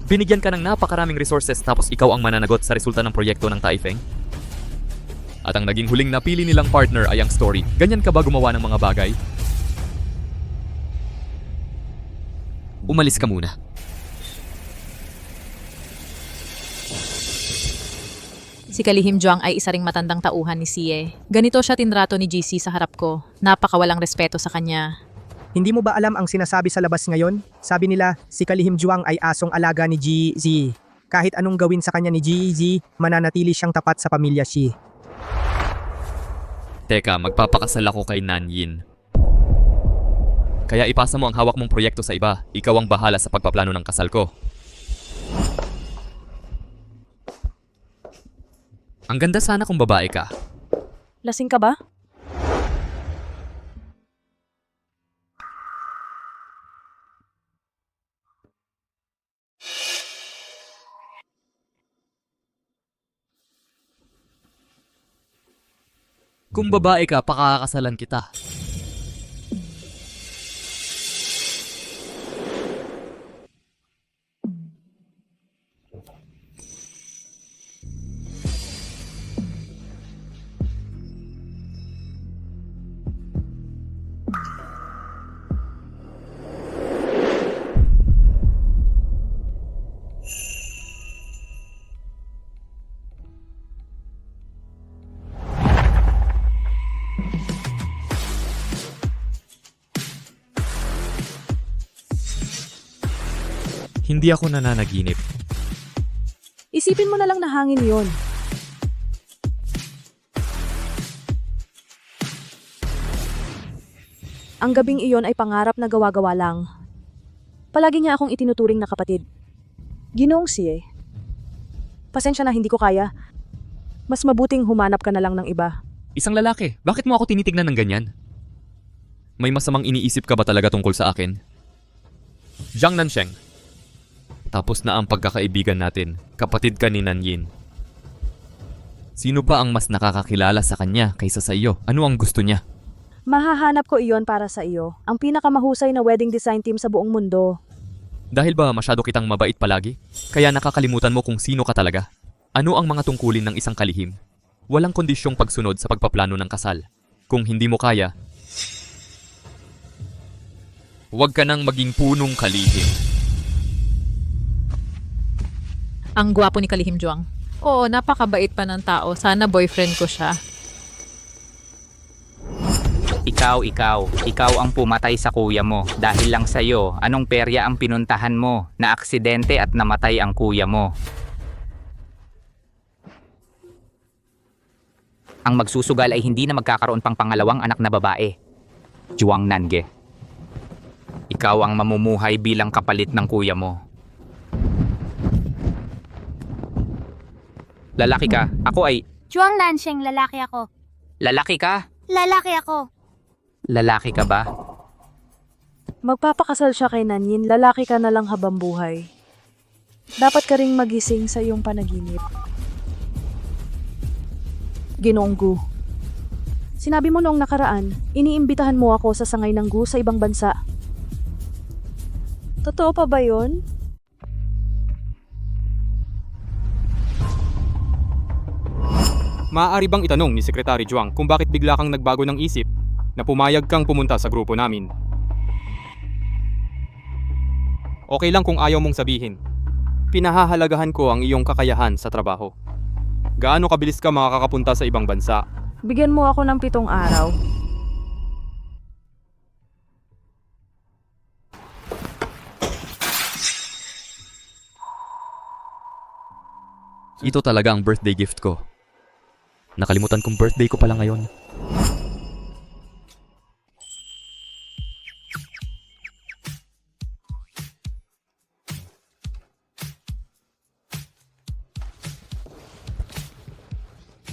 Binigyan ka ng napakaraming resources tapos ikaw ang mananagot sa resulta ng proyekto ng Taifeng? At ang naging huling napili nilang partner ay ang story. Ganyan ka ba gumawa ng mga bagay? Umalis ka muna. Si Kalihim Juang ay isa ring matandang tauhan ni Siye. Ganito siya tinrato ni GC sa harap ko. Napakawalang respeto sa kanya. Hindi mo ba alam ang sinasabi sa labas ngayon? Sabi nila, si Kalihim Juang ay asong alaga ni GZ. Kahit anong gawin sa kanya ni GZ, mananatili siyang tapat sa pamilya Shi. Teka, magpapakasal ako kay Nanyin. Kaya ipasa mo ang hawak mong proyekto sa iba. Ikaw ang bahala sa pagpaplano ng kasal ko. Ang ganda sana kung babae ka. Lasing ka ba? Kung babae ka, pakakasalan kita. Hindi ako nananaginip. Isipin mo na lang na hangin yon. Ang gabing iyon ay pangarap na gawa-gawa lang. Palagi niya akong itinuturing na kapatid. Ginoong Siye. Pasensya na hindi ko kaya. Mas mabuting humanap ka na lang ng iba. Isang lalaki, bakit mo ako tinitignan ng ganyan? May masamang iniisip ka ba talaga tungkol sa akin? Jiang Nansheng. Tapos na ang pagkakaibigan natin. Kapatid ka ni Nanyin. Sino pa ang mas nakakakilala sa kanya kaysa sa iyo? Ano ang gusto niya? Mahahanap ko iyon para sa iyo. Ang pinakamahusay na wedding design team sa buong mundo. Dahil ba masyado kitang mabait palagi? Kaya nakakalimutan mo kung sino ka talaga? Ano ang mga tungkulin ng isang kalihim? Walang kondisyong pagsunod sa pagpaplano ng kasal. Kung hindi mo kaya, huwag ka nang maging punong kalihim. Ang gwapo ni Kalihim Juang. Oo, napakabait pa ng tao. Sana boyfriend ko siya. Ikaw ang pumatay sa kuya mo. Dahil lang sa'yo, anong perya ang pinuntahan mo? Na aksidente at namatay ang kuya mo. Ang magsusugal ay hindi na magkakaroon pang pangalawang anak na babae. Juang Nange. Ikaw ang mamumuhay bilang kapalit ng kuya mo. Lalaki ka, ako ay... Juang Nansheng, lalaki ako. Lalaki ka? Lalaki ako. Lalaki ka ba? Magpapakasal siya kay Nanyin, lalaki ka na lang habang buhay. Dapat ka ring magising sa iyong panaginip. Ginoong Gu. Sinabi mo noong nakaraan, iniimbitahan mo ako sa sangay ng Gu sa ibang bansa. Totoo pa ba yun? Maaari bang itanong ni Secretary Juang kung bakit bigla kang nagbago ng isip na pumayag kang pumunta sa grupo namin? Okay lang kung ayaw mong sabihin. Pinahahalagahan ko ang iyong kakayahan sa trabaho. Gaano kabilis ka makakapunta sa ibang bansa? Bigyan mo ako ng 7 araw. Ito talaga ang birthday gift ko. Nakalimutan kong birthday ko pala ngayon.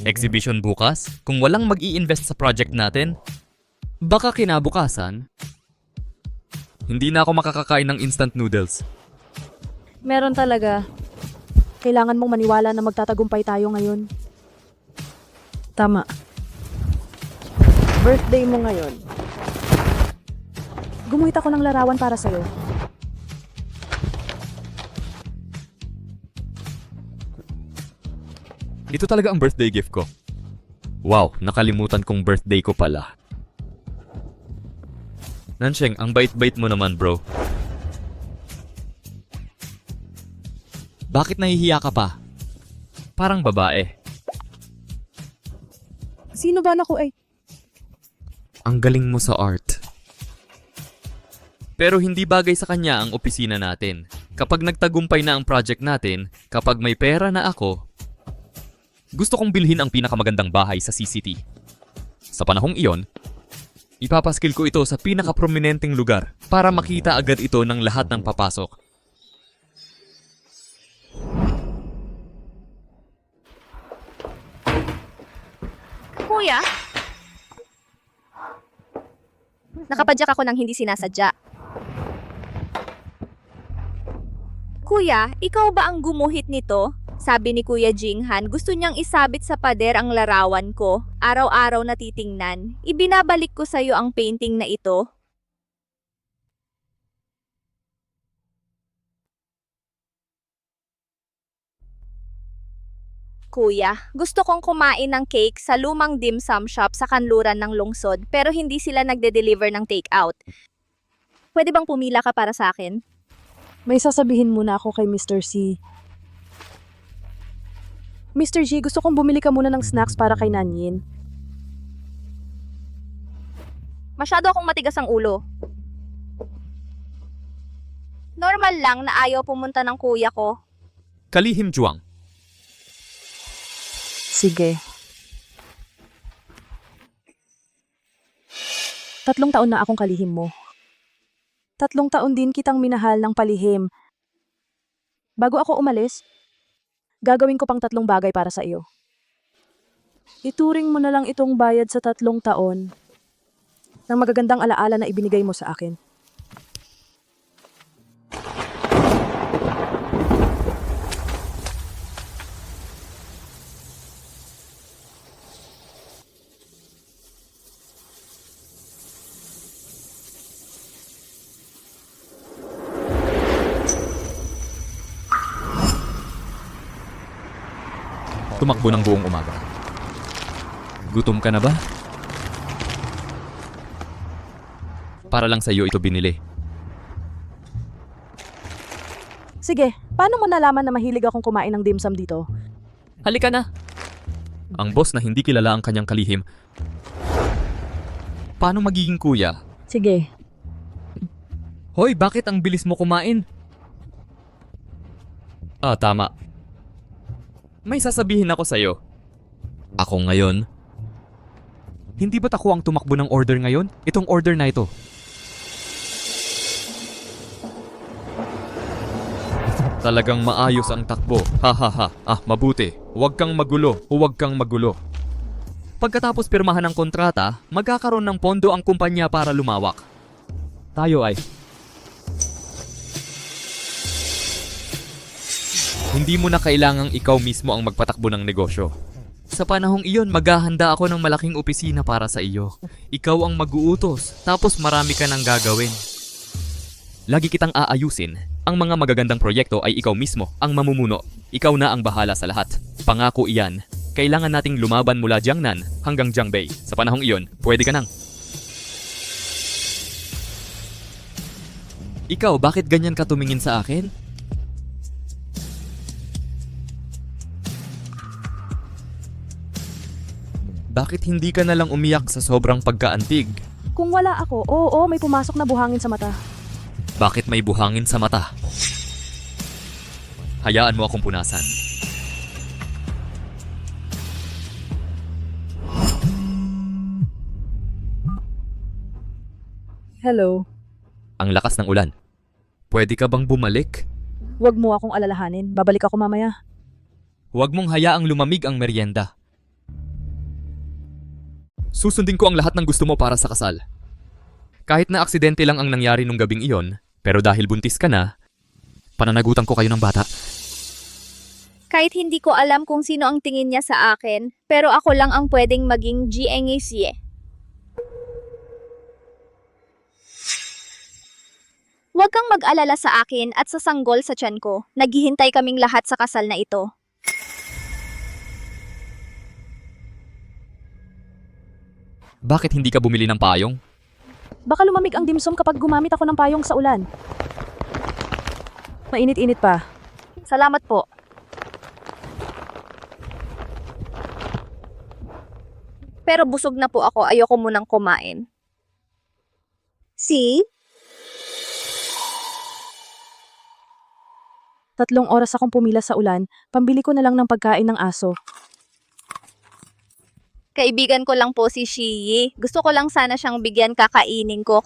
Exhibition bukas? Kung walang mag-i-invest sa project natin, baka kinabukasan, hindi na ako makakakain ng instant noodles. Meron talaga. Kailangan mong maniwala na magtatagumpay tayo ngayon. Tama. Birthday mo ngayon. Gumuhit ako ng larawan para sa'yo. Ito talaga ang birthday gift ko. Wow, nakalimutan kong birthday ko pala. Nansheng, ang bait-bait mo naman, bro. Bakit nahihiya ka pa? Parang babae. Sino ba na ko ay? Ang galing mo sa art. Pero hindi bagay sa kanya ang opisina natin. Kapag nagtagumpay na ang project natin, kapag may pera na ako, gusto kong bilhin ang pinakamagandang bahay sa CCT. Sa panahong iyon, ipapaskil ko ito sa pinakaprominenteng lugar para makita agad ito ng lahat ng papasok. Kuya? Nakapadyak ako ng hindi sinasadya. Kuya, ikaw ba ang gumuhit nito? Sabi ni Kuya Jinghan, gusto niyang isabit sa pader ang larawan ko. Araw-araw na titingnan. Ibinabalik ko sa'yo ang painting na ito. Kuya, gusto kong kumain ng cake sa lumang dim sum shop sa kanluran ng lungsod pero hindi sila nagde-deliver ng take-out. Pwede bang pumila ka para sa akin? May sasabihin muna ako kay Mr. C. Mr. G, gusto kong bumili ka muna ng snacks para kay Nanyin. Masyado akong matigas ang ulo. Normal lang na ayaw pumunta ng kuya ko. Kalihim Juang. Sige. 3 taon na akong kalihim mo. 3 taon din kitang minahal ng palihim. Bago ako umalis, gagawin ko pang 3 bagay para sa iyo. Ituring mo na lang itong bayad sa 3 taon ng magagandang alaala na ibinigay mo sa akin. Tumakbo ng buong umaga. Gutom ka na ba? Para lang sa iyo ito binili. Sige, paano mo nalaman na mahilig akong kumain ng dim sum dito? Halika na! Ang boss na hindi kilala ang kanyang kalihim. Paano magiging kuya? Sige. Hoy, bakit ang bilis mo kumain? Ah, tama. May sasabihin ako sa'yo. Ako ngayon? Hindi ba't ako ang tumakbo ng order ngayon? Itong order na ito. Talagang maayos ang takbo. Ha. Mabuti. Huwag kang magulo. Huwag kang magulo. Pagkatapos pirmahan ng kontrata, magkakaroon ng pondo ang kumpanya para lumawak. Tayo ay... Hindi mo na kailangang ikaw mismo ang magpatakbo ng negosyo. Sa panahong iyon, maghahanda ako ng malaking opisina para sa iyo. Ikaw ang mag-uutos, tapos marami ka nang gagawin. Lagi kitang aayusin. Ang mga magagandang proyekto ay ikaw mismo ang mamumuno. Ikaw na ang bahala sa lahat. Pangako iyan. Kailangan nating lumaban mula Jiangnan hanggang Jiangbei. Sa panahong iyon, pwede ka nang. Ikaw, bakit ganyan ka tumingin sa akin? Bakit hindi ka na lang umiyak sa sobrang pagkaantig? Kung wala ako, oo, may pumasok na buhangin sa mata. Bakit may buhangin sa mata? Hayaan mo akong punasan. Hello. Ang lakas ng ulan. Pwede ka bang bumalik? Huwag mo akong alalahanin. Babalik ako mamaya. Huwag mong hayaang lumamig ang merienda. Susundin ko ang lahat ng gusto mo para sa kasal. Kahit na aksidente lang ang nangyari nung gabing iyon, pero dahil buntis ka na, pananagutan ko kayo ng bata. Kahit hindi ko alam kung sino ang tingin niya sa akin, pero ako lang ang pwedeng maging GNAC. Huwag kang mag-alala sa akin at sa sanggol sa tiyan ko. Naghihintay kaming lahat sa kasal na ito. Bakit hindi ka bumili ng payong? Baka lumamig ang dimsum kapag gumamit ako ng payong sa ulan. Mainit-init pa. Salamat po. Pero busog na po ako, ayoko munang kumain. See? 3 oras akong pumila sa ulan, pambili ko na lang ng pagkain ng aso. Kaibigan ko lang po si Shiyi. Gusto ko lang sana siyang bigyan, kakainin ko.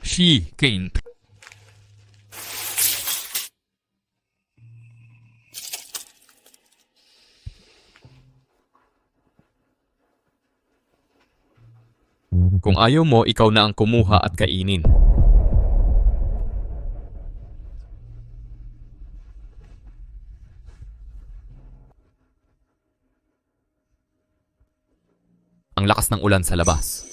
She, Kane. Kung ayaw mo, ikaw na ang kumuha at kainin. Ang lakas ng ulan sa labas.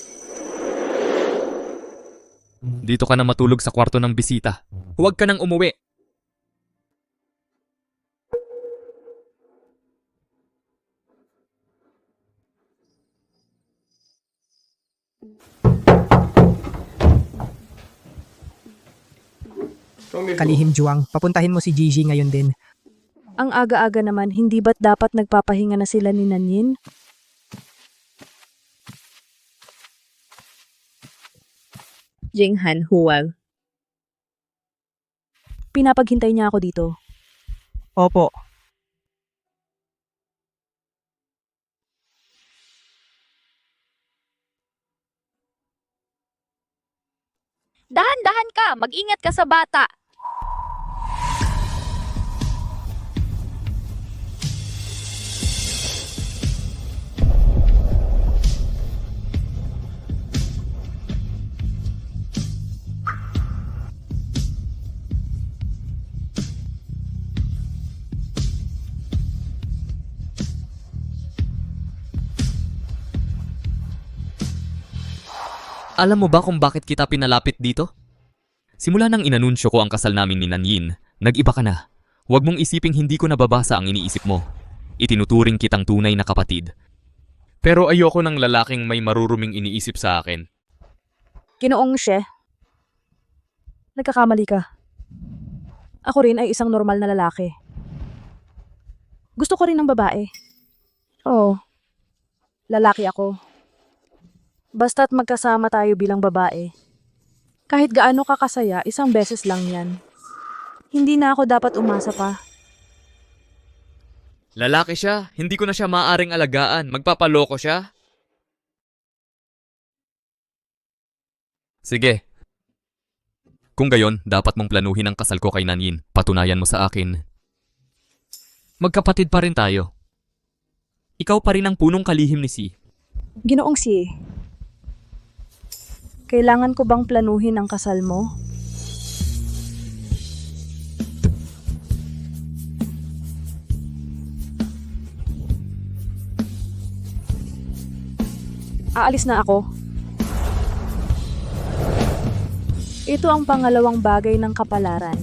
Dito ka na matulog sa kwarto ng bisita. Huwag ka nang umuwi. Kalihim Juang, papuntahin mo si Gigi ngayon din. Ang aga-aga naman, hindi ba't dapat nagpapahinga na sila ni Nanyin? Jinghan, huwag. Pinapaghintay niya ako dito. Opo. Dahan-dahan ka, mag-ingat ka sa bata. Alam mo ba kung bakit kita pinalapit dito? Simula nang inanunsyo ko ang kasal namin ni Nanyin, nag-iba ka na. Huwag mong isiping hindi ko nababasa ang iniisip mo. Itinuturing kitang tunay na kapatid. Pero ayoko ng lalaking may maruruming iniisip sa akin. Ginoong siya. Nagkakamali ka. Ako rin ay isang normal na lalaki. Gusto ko rin ng babae. Oo. Lalaki ako. Basta't magkasama tayo bilang babae. Kahit gaano ka kasaya, isang beses lang yan. Hindi na ako dapat umasa pa. Lalaki siya, hindi ko na siya maaaring alagaan. Magpapaloko siya. Sige. Kung gayon, dapat mong planuhin ang kasal ko kay Nanyin. Patunayan mo sa akin. Magkapatid pa rin tayo. Ikaw pa rin ang punong kalihim ni Si. Ginoong si, kailangan ko bang planuhin ang kasal mo? Aalis na ako. Ito ang pangalawang bagay ng kapalaran.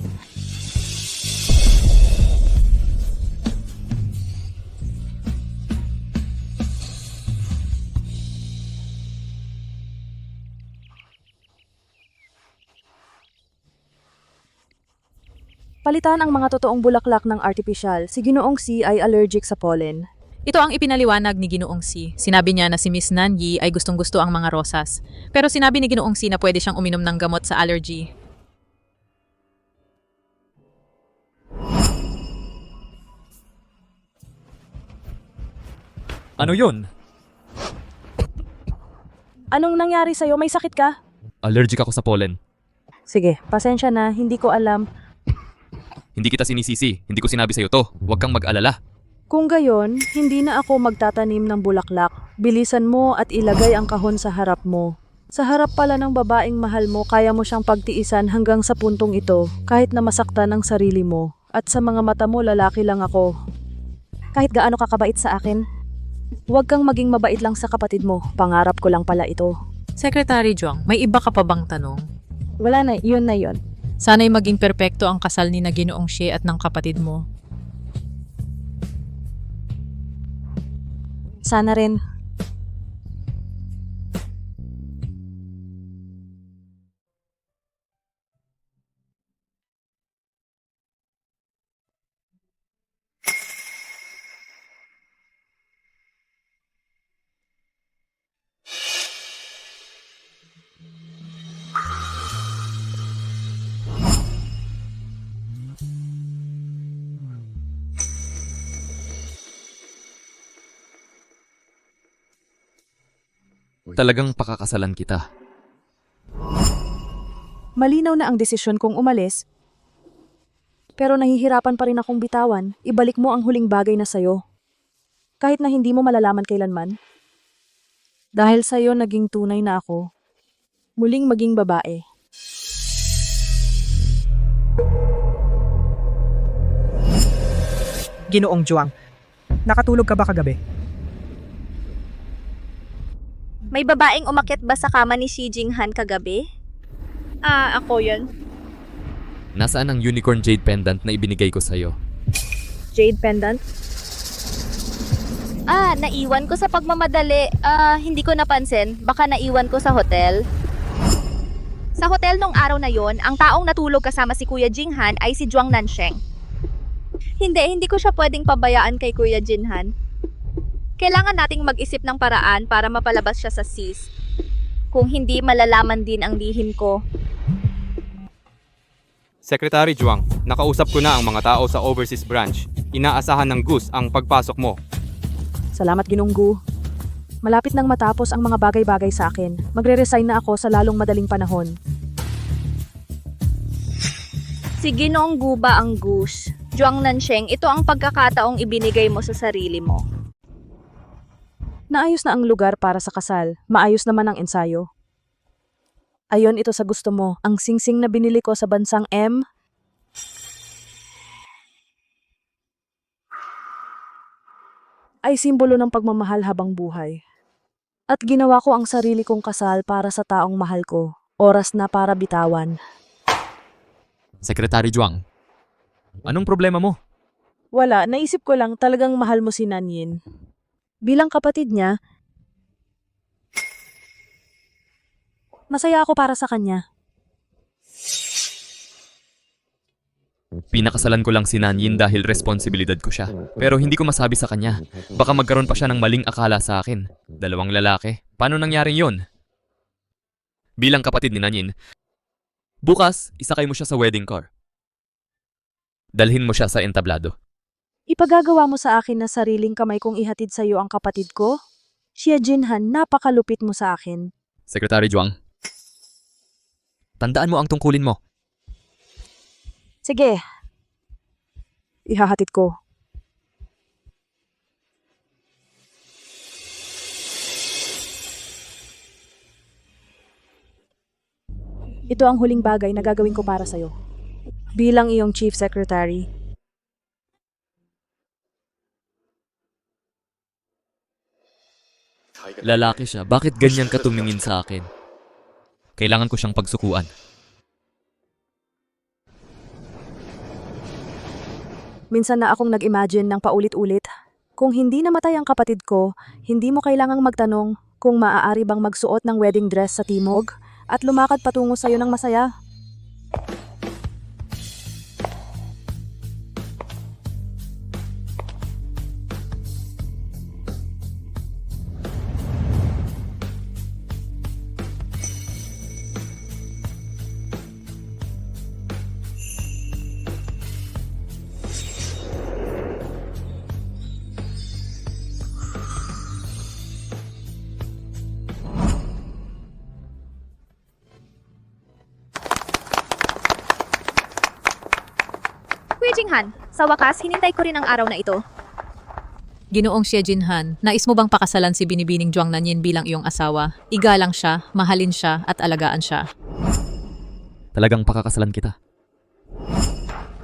Palitan ang mga totoong bulaklak ng artificial. Si Ginoong Si ay allergic sa pollen. Ito ang ipinaliwanag ni Ginoong Si. Sinabi niya na si Miss Nanyi ay gustong-gusto ang mga rosas. Pero sinabi ni Ginoong Si na pwede siyang uminom ng gamot sa allergy. Ano yon? Anong nangyari sa'yo? May sakit ka? Allergic ako sa pollen. Sige, pasensya na. Hindi ko alam. Hindi kita sinisisi. Hindi ko sinabi sa'yo to. Huwag kang mag-alala. Kung gayon, hindi na ako magtatanim ng bulaklak. Bilisan mo at ilagay ang kahon sa harap mo. Sa harap pala ng babaeng mahal mo, kaya mo siyang pagtiisan hanggang sa puntong ito, kahit na masaktan ang sarili mo. At sa mga mata mo, lalaki lang ako. Kahit gaano ka kabait sa akin, huwag kang maging mabait lang sa kapatid mo. Pangarap ko lang pala ito. Secretary Juang, may iba ka pa bang tanong? Wala na, yun na yun. Sana'y maging perpekto ang kasal ni na Ginoong Xie at ng kapatid mo. Sana rin. Talagang pakakasalan kita. Malinaw na ang desisyon kong umalis. Pero nahihirapan pa rin akong bitawan. Ibalik mo ang huling bagay na sayo. Kahit na hindi mo malalaman kailanman. Dahil sayo naging tunay na ako. Muling maging babae. Ginoong Juang, nakatulog ka ba kagabi? May babaeng umakyat ba sa kama ni Xi Jinghan kagabi? Ako yun. Nasaan ang unicorn jade pendant na ibinigay ko sa'yo? Jade pendant? Naiwan ko sa pagmamadali. Hindi ko napansin. Baka naiwan ko sa hotel. Sa hotel nung araw na yon, ang taong natulog kasama si Kuya Jinghan ay si Zhuang Nansheng. Hindi ko siya pwedeng pabayaan kay Kuya Jinghan. Kailangan nating mag-isip ng paraan para mapalabas siya sa sis. Kung hindi, malalaman din ang lihim ko. Secretary Zhuang, nakausap ko na ang mga tao sa overseas branch. Inaasahan ng Gus ang pagpasok mo. Salamat Ginunggu. Malapit nang matapos ang mga bagay-bagay sa akin. Magre-resign na ako sa lalong madaling panahon. Si Ginoong Guba ang Gus. Zhuang Nansheng, ito ang pagkakataong ibinigay mo sa sarili mo. Naayos na ang lugar para sa kasal. Maayos naman ang ensayo. Ayon ito sa gusto mo, ang singsing na binili ko sa bansang M. Ay simbolo ng pagmamahal habang buhay. At ginawa ko ang sarili kong kasal para sa taong mahal ko. Oras na para bitawan. Secretary Zhuang, anong problema mo? Wala, naisip ko lang talagang mahal mo si Nanyin. Bilang kapatid niya, masaya ako para sa kanya. Pinakasalan ko lang si Nanyin dahil responsibilidad ko siya. Pero hindi ko masabi sa kanya. Baka magkaroon pa siya ng maling akala sa akin. 2 lalaki. Paano nangyaring yon? Bilang kapatid ni Nanyin, bukas, isakay mo siya sa wedding car. Dalhin mo siya sa entablado. Ipagagawa mo sa akin na sariling kamay kong ihatid sa iyo ang kapatid ko? Xie Jinhan, napakalupit mo sa akin. Secretary Zhuang, tandaan mo ang tungkulin mo. Sige. Ihahatid ko. Ito ang huling bagay na gagawin ko para sa'yo. Bilang iyong Chief Secretary. Lalaki siya, bakit ganyan ka tumingin sa akin? Kailangan ko siyang pagsukuan. Minsan na akong nag-imagine ng paulit-ulit. Kung hindi namatay ang kapatid ko, hindi mo kailangang magtanong kung maaari bang magsuot ng wedding dress sa timog at lumakad patungo sa'yo ng masaya. Kuya Jinghan, sa wakas, hinintay ko rin ang araw na ito. Ginoong Xie Jinhan, nais mo bang pakasalan si Binibining Zhuang Nanyin bilang iyong asawa? Igalang siya, mahalin siya, at alagaan siya. Talagang pakakasalan kita.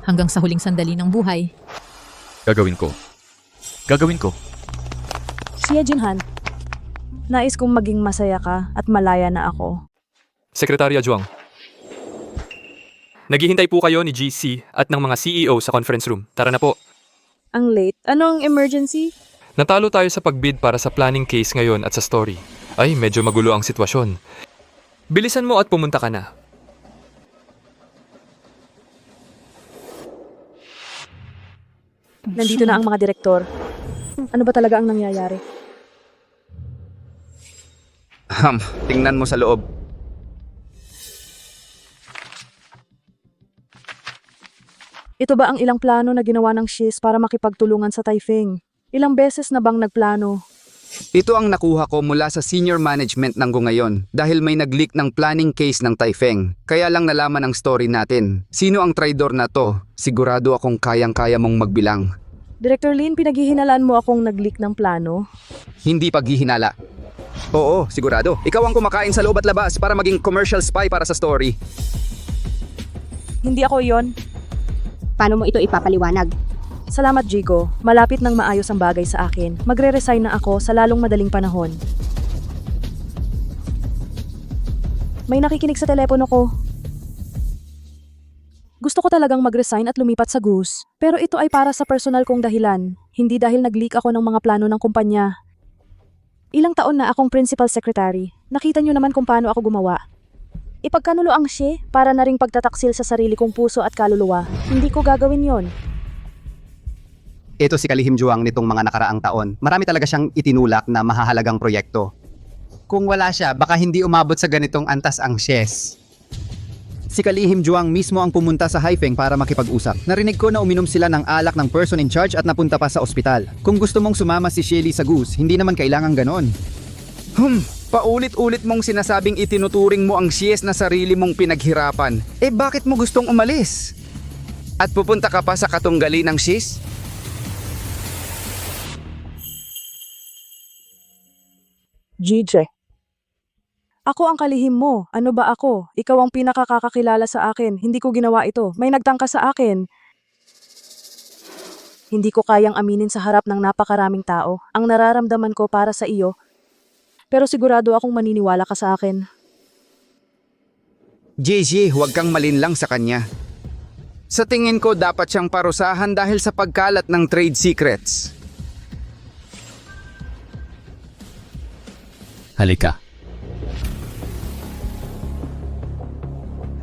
Hanggang sa huling sandali ng buhay. Gagawin ko. Gagawin ko. Xie Jinhan, nais kong maging masaya ka at malaya na ako. Sekretarya Zhuang, naghihintay po kayo ni GC at ng mga CEO sa conference room. Tara na po. Ang late. Anong emergency? Natalo tayo sa pagbid para sa planning case ngayon at sa story. Ay, medyo magulo ang sitwasyon. Bilisan mo at pumunta ka na. Nandito na ang mga direktor. Ano ba talaga ang nangyayari? Tingnan mo sa loob. Ito ba ang ilang plano na ginawa ng Shiz para makipagtulungan sa Taifeng? Ilang beses na bang nagplano? Ito ang nakuha ko mula sa senior management ng Go ngayon dahil may nag-leak ng planning case ng Taifeng. Kaya lang nalaman ang story natin. Sino ang traidor na to? Sigurado akong kayang-kaya mong magbilang. Director Lin, pinaghihinalaan mo akong nag-leak ng plano? Hindi paghihinala. Oo, sigurado. Ikaw ang kumakain sa loob at labas para maging commercial spy para sa story. Hindi ako yon. Paano mo ito ipapaliwanag? Salamat, Jigo. Malapit nang maayos ang bagay sa akin. Magre-resign na ako sa lalong madaling panahon. May nakikinig sa telepono ko. Gusto ko talagang mag-resign at lumipat sa Goose. Pero ito ay para sa personal kong dahilan. Hindi dahil nag-leak ako ng mga plano ng kumpanya. Ilang taon na akong principal secretary. Nakita niyo naman kung paano ako gumawa. Ipagkanulo ang siya para na ring pagtataksil sa sarili kong puso at kaluluwa. Hindi ko gagawin yon. Ito si Kalihim Juang nitong mga nakaraang taon. Marami talaga siyang itinulak na mahahalagang proyekto. Kung wala siya, baka hindi umabot sa ganitong antas ang Shes. Si Kalihim Juang mismo ang pumunta sa Haifeng para makipag-usap. Narinig ko na uminom sila ng alak ng person in charge at napunta pa sa ospital. Kung gusto mong sumama si Shelly sa Goose, hindi naman kailangan ganon. Paulit-ulit mong sinasabing itinuturing mo ang Shes na sarili mong pinaghirapan. Eh bakit mo gustong umalis? At pupunta ka pa sa katunggali ng Shes? GJ. Ako ang kalihim mo. Ano ba ako? Ikaw ang pinakakakakilala sa akin. Hindi ko ginawa ito. May nagtangka sa akin. Hindi ko kayang aminin sa harap ng napakaraming tao ang nararamdaman ko para sa iyo. Pero sigurado akong maniniwala ka sa akin. JJ, huwag kang malinlang sa kanya. Sa tingin ko dapat siyang parusahan dahil sa pagkalat ng trade secrets. Halika.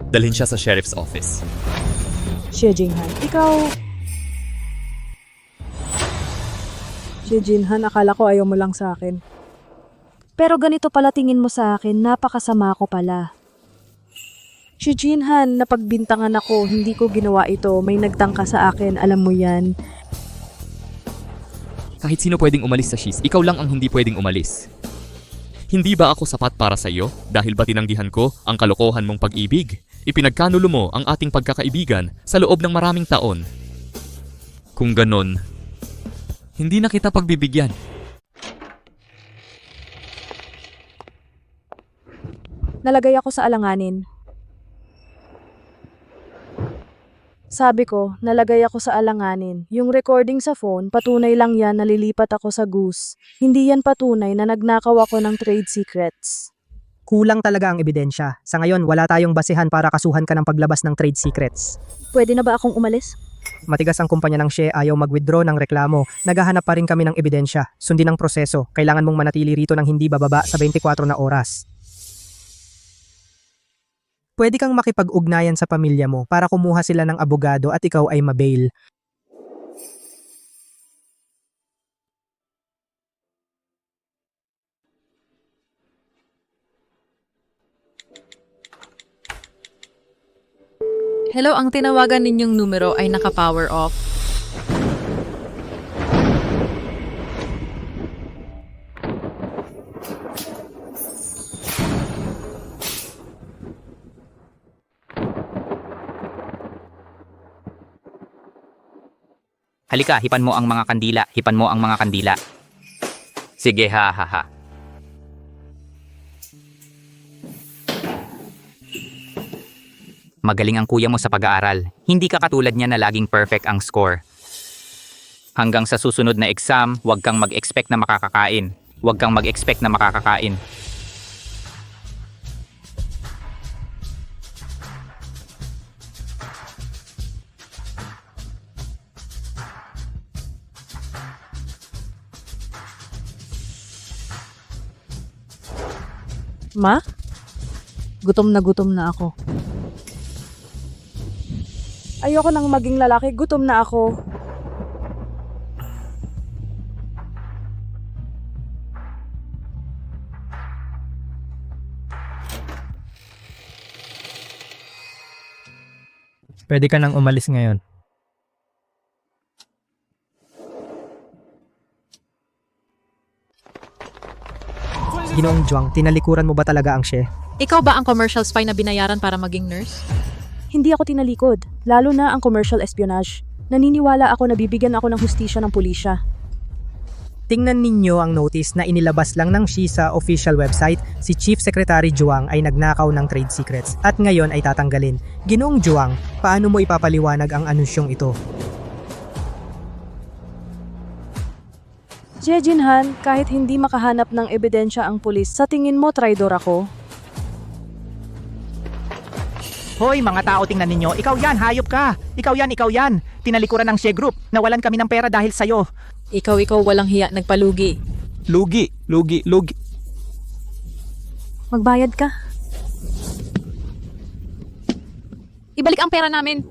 Dalhin siya sa sheriff's office. Xie Jinghan, ikaw... Xie Jinghan, akala ko ayaw mo lang sa akin. Pero ganito pala tingin mo sa akin, napakasama ko pala. Xie Jinghan, napagbintangan ako, hindi ko ginawa ito, may nagtangka sa akin, alam mo yan. Kahit sino pwedeng umalis sa Shiz, ikaw lang ang hindi pwedeng umalis. Hindi ba ako sapat para sa iyo dahil ba tinanggihan ko ang kalokohan mong pag-ibig? Ipinagkanulo mo ang ating pagkakaibigan sa loob ng maraming taon. Kung ganon, hindi na kita pagbibigyan. Nalagay ako sa alanganin. Sabi ko, nalagay ako sa alanganin. Yung recording sa phone, patunay lang yan na lilipat ako sa Goose. Hindi yan patunay na nagnakaw ako ng trade secrets. Kulang talaga ang ebidensya. Sa ngayon, wala tayong basehan para kasuhan ka ng paglabas ng trade secrets. Pwede na ba akong umalis? Matigas ang kumpanya ng Xie, ayaw mag-withdraw ng reklamo. Naghahanap pa rin kami ng ebidensya. Sundin ang proseso. Kailangan mong manatili rito ng hindi bababa sa 24 na oras. Pwede kang makipag-ugnayan sa pamilya mo para kumuha sila ng abogado at ikaw ay mabail. Hello, ang tinawagan ninyong numero ay naka-power off. Halika, hipan mo ang mga kandila. Hipan mo ang mga kandila. Sige, ha ha ha. Magaling ang kuya mo sa pag-aaral. Hindi ka katulad niya na laging perfect ang score. Hanggang sa susunod na exam, huwag kang mag-expect na makakakain. Huwag kang mag-expect na makakakain. Ma? Gutom na ako. Ayoko nang maging lalaki, gutom na ako. Pwede ka nang umalis ngayon. Ginoong Juang, tinalikuran mo ba talaga ang She? Ikaw ba ang commercial spy na binayaran para maging nurse? Hindi ako tinalikod, lalo na ang commercial espionage. Naniniwala ako na bibigyan ako ng hustisya ng pulisya. Tingnan ninyo ang notice na inilabas lang ng She sa official website. Si Chief Secretary Juang ay nagnakaw ng trade secrets at ngayon ay tatanggalin. Ginoong Juang, paano mo ipapaliwanag ang anunsyong ito? Jejinhan, kahit hindi makahanap ng ebidensya ang pulis, sa tingin mo traidor ako? Hoy mga tao, tingnan ninyo. Ikaw yan, hayop ka. Ikaw yan. Tinalikuran ng She Group. Nawalan kami ng pera dahil sa'yo. Ikaw walang hiya, nagpalugi. Lugi. Magbayad ka. Ibalik ang pera namin.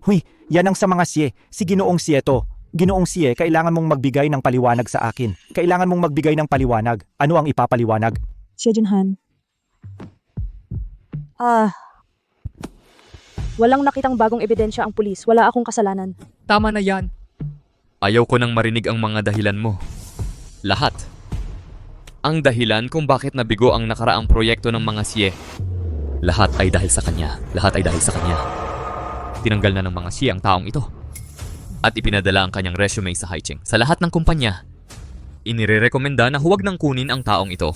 Huy, yan ang sa mga Xie. Si Ginoong Xie to. Ginoong Xie, kailangan mong magbigay ng paliwanag sa akin. Kailangan mong magbigay ng paliwanag. Ano ang ipapaliwanag? Jejinhan. Walang nakitang bagong ebidensya ang pulis. Wala akong kasalanan. Tama na yan. Ayaw ko nang marinig ang mga dahilan mo. Lahat. Ang dahilan kung bakit nabigo ang nakaraang proyekto ng mga Xie. Lahat ay dahil sa kanya. Tinanggal na ng mga Xie ang taong ito. At ipinadala ang kanyang resume sa Haicheng. Sa lahat ng kumpanya, inirerekomenda na huwag nang kunin ang taong ito.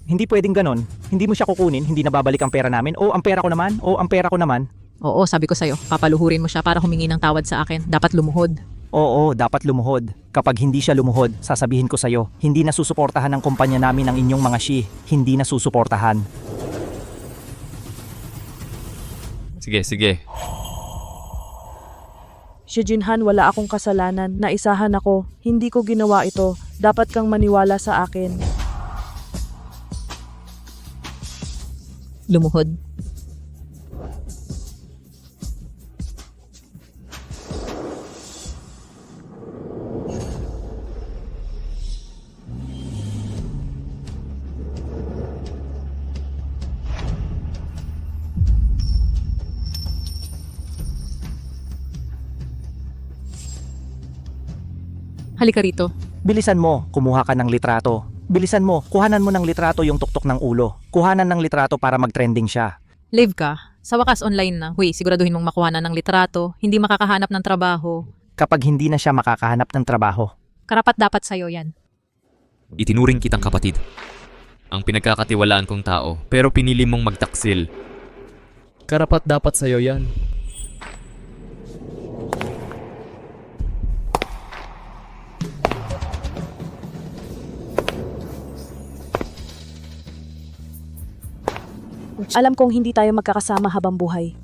Hindi pwedeng ganon. Hindi mo siya kukunin, hindi nababalik ang pera namin. O ang pera ko naman. Oo, sabi ko sa'yo, papaluhurin mo siya para humingi ng tawad sa akin. Dapat lumuhod. Oo, dapat lumuhod. Kapag hindi siya lumuhod, sasabihin ko sa'yo, hindi na susuportahan ng kumpanya namin ang inyong mga Xie. Hindi na susuportahan. Sige. Jejinhan, wala akong kasalanan. Naisahan ako. Hindi ko ginawa ito. Dapat kang maniwala sa akin. Lumuhod. Halika rito. Bilisan mo, kumuha ka ng litrato. Bilisan mo, kuhanan mo ng litrato yung tuktok ng ulo. Kuhanan ng litrato para mag-trending siya. Live ka. Sa wakas online na. Huy, siguraduhin mong makuha na ng litrato. Hindi makakahanap ng trabaho. Kapag hindi na siya makakahanap ng trabaho. Karapat dapat sa'yo yan. Itinuring kitang kapatid. Ang pinagkakatiwalaan kong tao, pero pinili mong magtaksil. Karapat dapat sa'yo yan. Alam kong hindi tayo magkakasama habang buhay.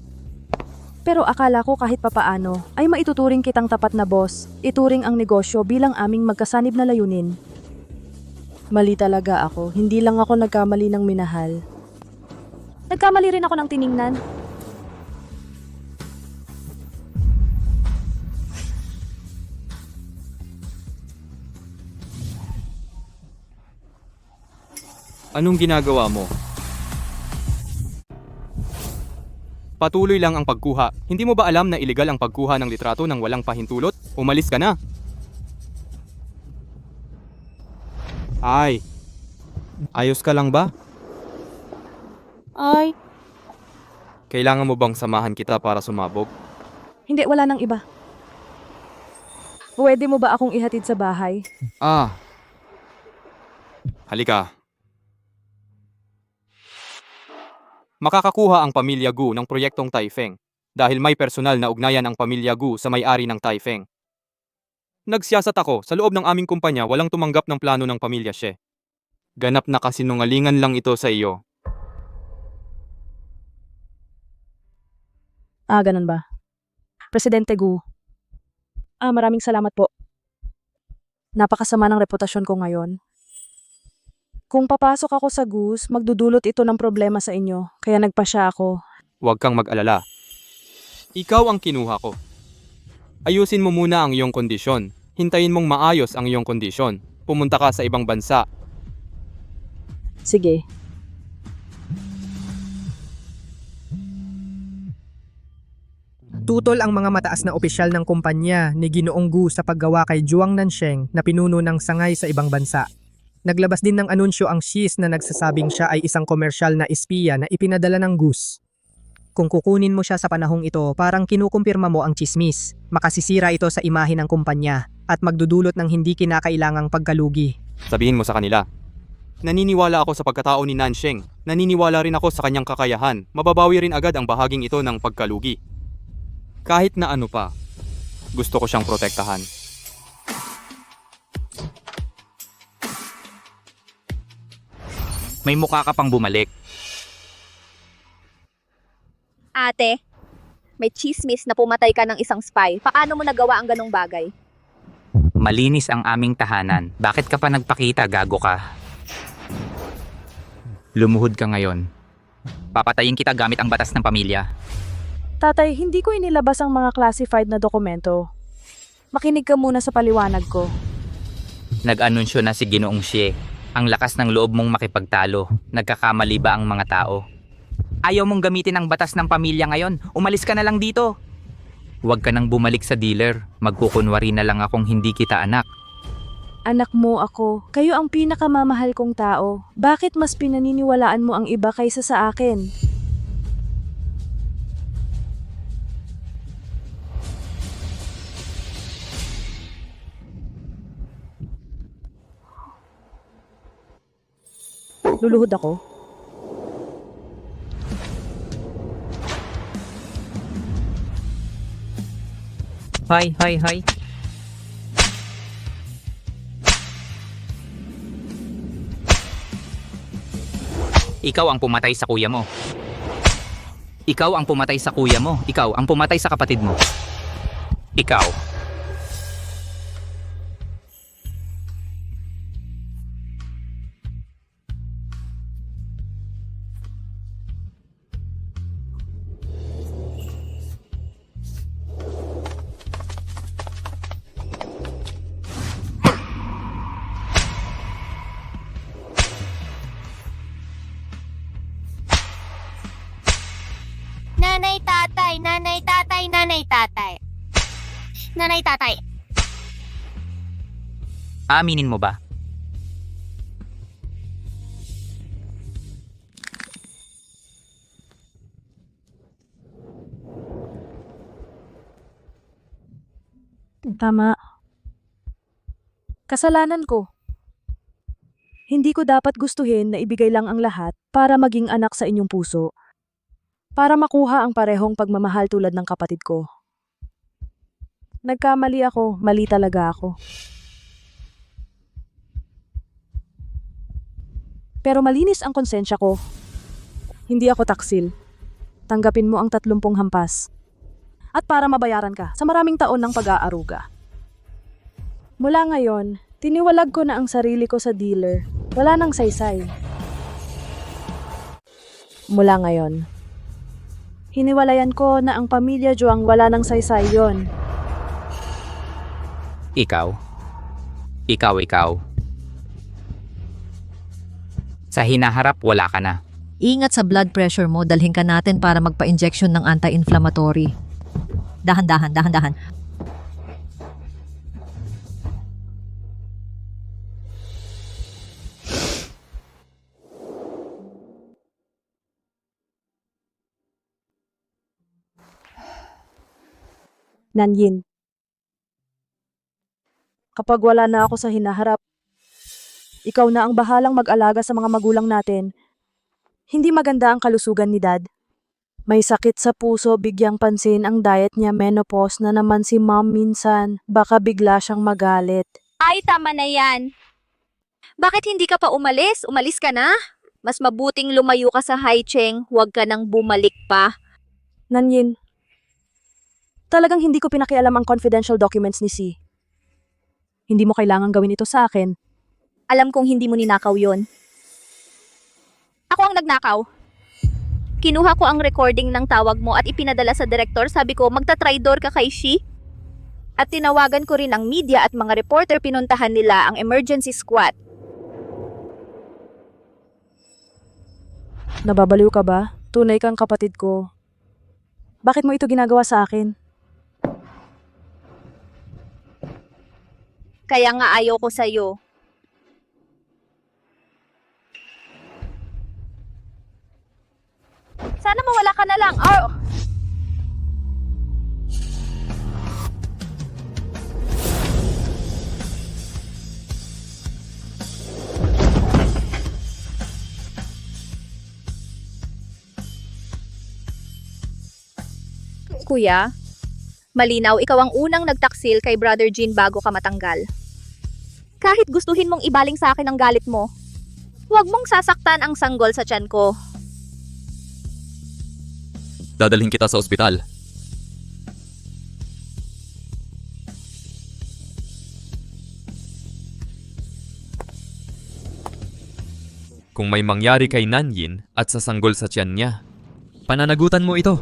Pero akala ko kahit papaano ay maituturing kitang tapat na boss, ituring ang negosyo bilang aming magkasanib na layunin. Mali talaga ako, hindi lang ako nagkamali ng minahal. Nagkamali rin ako ng tiningnan. Anong ginagawa mo? Patuloy lang ang pagkuha. Hindi mo ba alam na illegal ang pagkuha ng litrato ng walang pahintulot? Umalis ka na. Ay. Ayos ka lang ba? Ay, Kailangan mo bang samahan kita para sumabog? hindi, wala nang iba. Pwede mo ba akong ihatid sa bahay? Halika. Makakakuha ang pamilya Gu ng proyektong Taifeng dahil may personal na ugnayan ang pamilya Gu sa may-ari ng Taifeng. Nagsiyasat ako, sa loob ng aming kumpanya walang tumanggap ng plano ng pamilya She. Ganap na kasinungalingan lang ito sa iyo. Ganun ba? Presidente Gu. Maraming salamat po. Napakasama ng reputasyon ko ngayon. Kung papasok ako sa Gus, magdudulot ito ng problema sa inyo, kaya nagpasya ako. Huwag kang mag-alala. Ikaw ang kinuha ko. Ayusin mo muna ang iyong kondisyon. Hintayin mong maayos ang iyong kondisyon. Pumunta ka sa ibang bansa. Sige. Tutol ang mga mataas na opisyal ng kumpanya ni Ginoong Gu sa paggawa kay Zhuang Nansheng na pinuno ng sangay sa ibang bansa. Naglabas din ng anunsyo ang Xi's na nagsasabing siya ay isang komersyal na espiya na ipinadala ng Gus. Kung kukunin mo siya sa panahong ito, parang kinukumpirma mo ang chismis. Makasisira ito sa imahe ng kumpanya at magdudulot ng hindi kinakailangang pagkalugi. Sabihin mo sa kanila. Naniniwala ako sa pagkatao ni Nansheng. Naniniwala rin ako sa kanyang kakayahan. Mababawi rin agad ang bahaging ito ng pagkalugi. Kahit na ano pa, gusto ko siyang protektahan. May mukha ka pang bumalik. Ate, may chismis na pumatay ka ng isang spy. Paano mo nagawa ang ganong bagay? Malinis ang aming tahanan. Bakit ka pa nagpakita, gago ka? Lumuhod ka ngayon. Papatayin kita gamit ang batas ng pamilya. Tatay, hindi ko inilabas ang mga classified na dokumento. Makinig ka muna sa paliwanag ko. Nag-anunsyo na si Ginoong Xie. Ang lakas ng loob mong makipagtalo. Nagkakamali ba ang mga tao? Ayaw mong gamitin ang batas ng pamilya ngayon. Umalis ka na lang dito. Huwag ka nang bumalik sa dealer. Magkukunwari na lang akong hindi kita anak. Anak mo ako. Kayo ang pinakamamahal kong tao. Bakit mas pinaniniwalaan mo ang iba kaysa sa akin? Luluhod ako. Hoy. Ikaw ang pumatay sa kuya mo. Ikaw ang pumatay sa kuya mo. Ikaw ang pumatay sa kapatid mo. Ikaw. Nanay, tatay, nanay, tatay, nanay, tatay. Nanay, tatay. Aminin mo ba? Tama. Kasalanan ko. Hindi ko dapat gustuhin na ibigay lang ang lahat para maging anak sa inyong puso. Para makuha ang parehong pagmamahal tulad ng kapatid ko. Nagkamali ako, mali talaga ako. Pero malinis ang konsensya ko. Hindi ako taksil. Tanggapin mo ang 30 hampas. At para mabayaran ka sa maraming taon ng pag-aaruga. Mula ngayon, tiniwalag ko na ang sarili ko sa dealer. Wala nang saysay. Mula ngayon, hiniwalayan ko na ang pamilya Zhuang wala nang saysay yon. Ikaw. Sa hinaharap, wala ka na. Ingat sa blood pressure mo, dalhin ka natin para magpa-injection ng anti-inflammatory. Dahan-dahan. Nanyin. Kapag wala na ako sa hinaharap, ikaw na ang bahalang mag-alaga sa mga magulang natin. Hindi maganda ang kalusugan ni Dad. May sakit sa puso, bigyang pansin ang diet niya, menopause na naman si Mom minsan. Baka bigla siyang magalit. Ay, tama na yan. Bakit hindi ka pa umalis? Umalis ka na? Mas mabuting lumayo ka sa Haicheng, huwag ka nang bumalik pa. Nanyin, talagang hindi ko pinakialam ang confidential documents ni Si. Hindi mo kailangan gawin ito sa akin. Alam kong hindi mo ninakaw yon. Ako ang nagnakaw. Kinuha ko ang recording ng tawag mo at ipinadala sa direktor. Sabi ko, magta-tridor ka kay Shi. At tinawagan ko rin ang media at mga reporter. Pinuntahan nila ang emergency squad. Nababaliw ka ba? Tunay kang kapatid ko. Bakit mo ito ginagawa sa akin? Kaya nga ayaw ko sa'yo. Sana mawala ka na lang. Kuya, malinaw ikaw ang unang nagtaksil kay Brother Jean bago ka matanggal. Kahit gustuhin mong ibaling sa akin ang galit mo, huwag mong sasaktan ang sanggol sa tiyan ko. Dadalhin kita sa ospital. Kung may mangyari kay Nanyin at sa sanggol sa tiyan niya, pananagutan mo ito.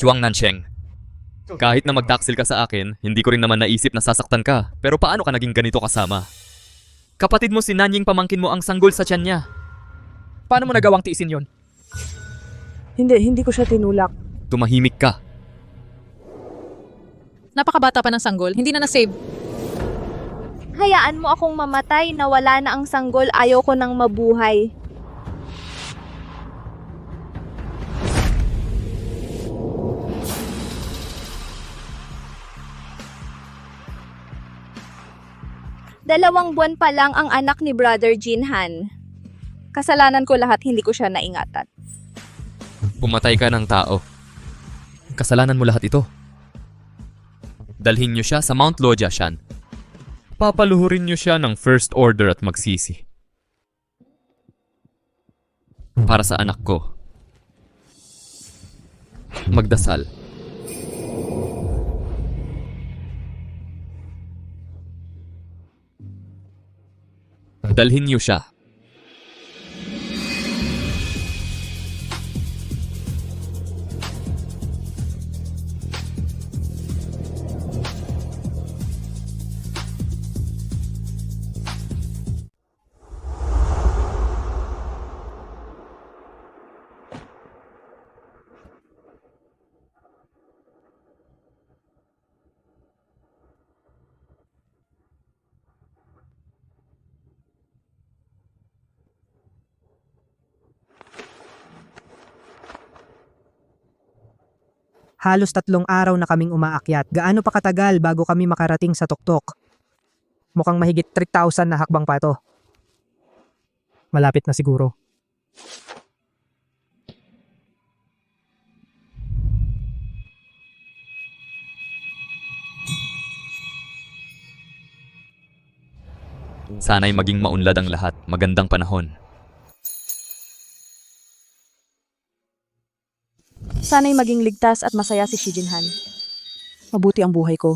Juang Nansheng, kahit na magtaksil ka sa akin, hindi ko rin naman naisip na sasaktan ka. Pero paano ka naging ganito kasama? Kapatid mo si Nanying, pamangkin mo ang sanggol sa tiyan niya. Paano mo nagawang tiisin yon? Hindi ko siya tinulak. Tumahimik ka. Napakabata pa ng sanggol, hindi na na-save. Hayaan mo akong mamatay na wala na ang sanggol. Ayaw ko nang mabuhay. Dalawang buwan pa lang ang anak ni Brother Jinhan. Kasalanan ko lahat, hindi ko siya naingatan. Pumatay ka ng tao. Kasalanan mo lahat ito. Dalhin niyo siya sa Mount Lojashan. Papaluhurin niyo siya ng first order at magsisi. Para sa anak ko. Magdasal. Dalhin niyo siya. Halos 3 araw na kaming umaakyat. Gaano pa katagal bago kami makarating sa tuktok? Mukhang mahigit 3,000 na hakbang pa ito. Malapit na siguro. Sana'y maging maunlad ang lahat. Magandang panahon. Sana'y maging ligtas at masaya si Shi Jinhan. Mabuti ang buhay ko.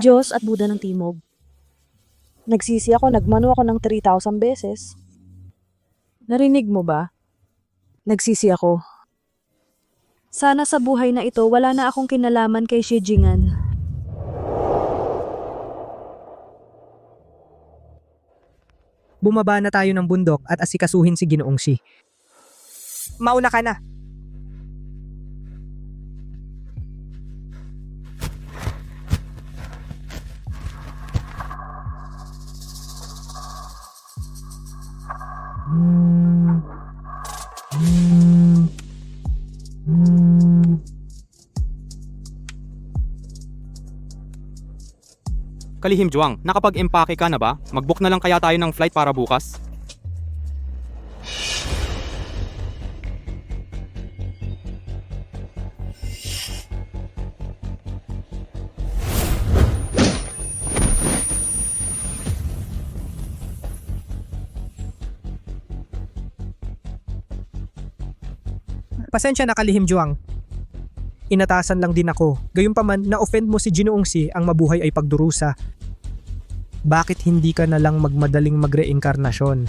Diyos at Buddha ng Timog. Nagsisi ako, nagmano ako ng 3,000 beses. Narinig mo ba? Nagsisi ako. Sana sa buhay na ito, wala na akong kinalaman kay Xi Jing'an. Bumaba na tayo ng bundok at asikasuhin si Ginoong Xi. Mauna ka na. Kalihim Juang, nakapag-empake ka na ba? Mag-book na lang kaya tayo ng flight para bukas? Pasensya na Kalihim Juang. Inatasan lang din ako. Gayunpaman, na-offend mo si Ginoong Si ang mabuhay ay pagdurusa. Bakit hindi ka na lang magmadaling magre-inkarnasyon?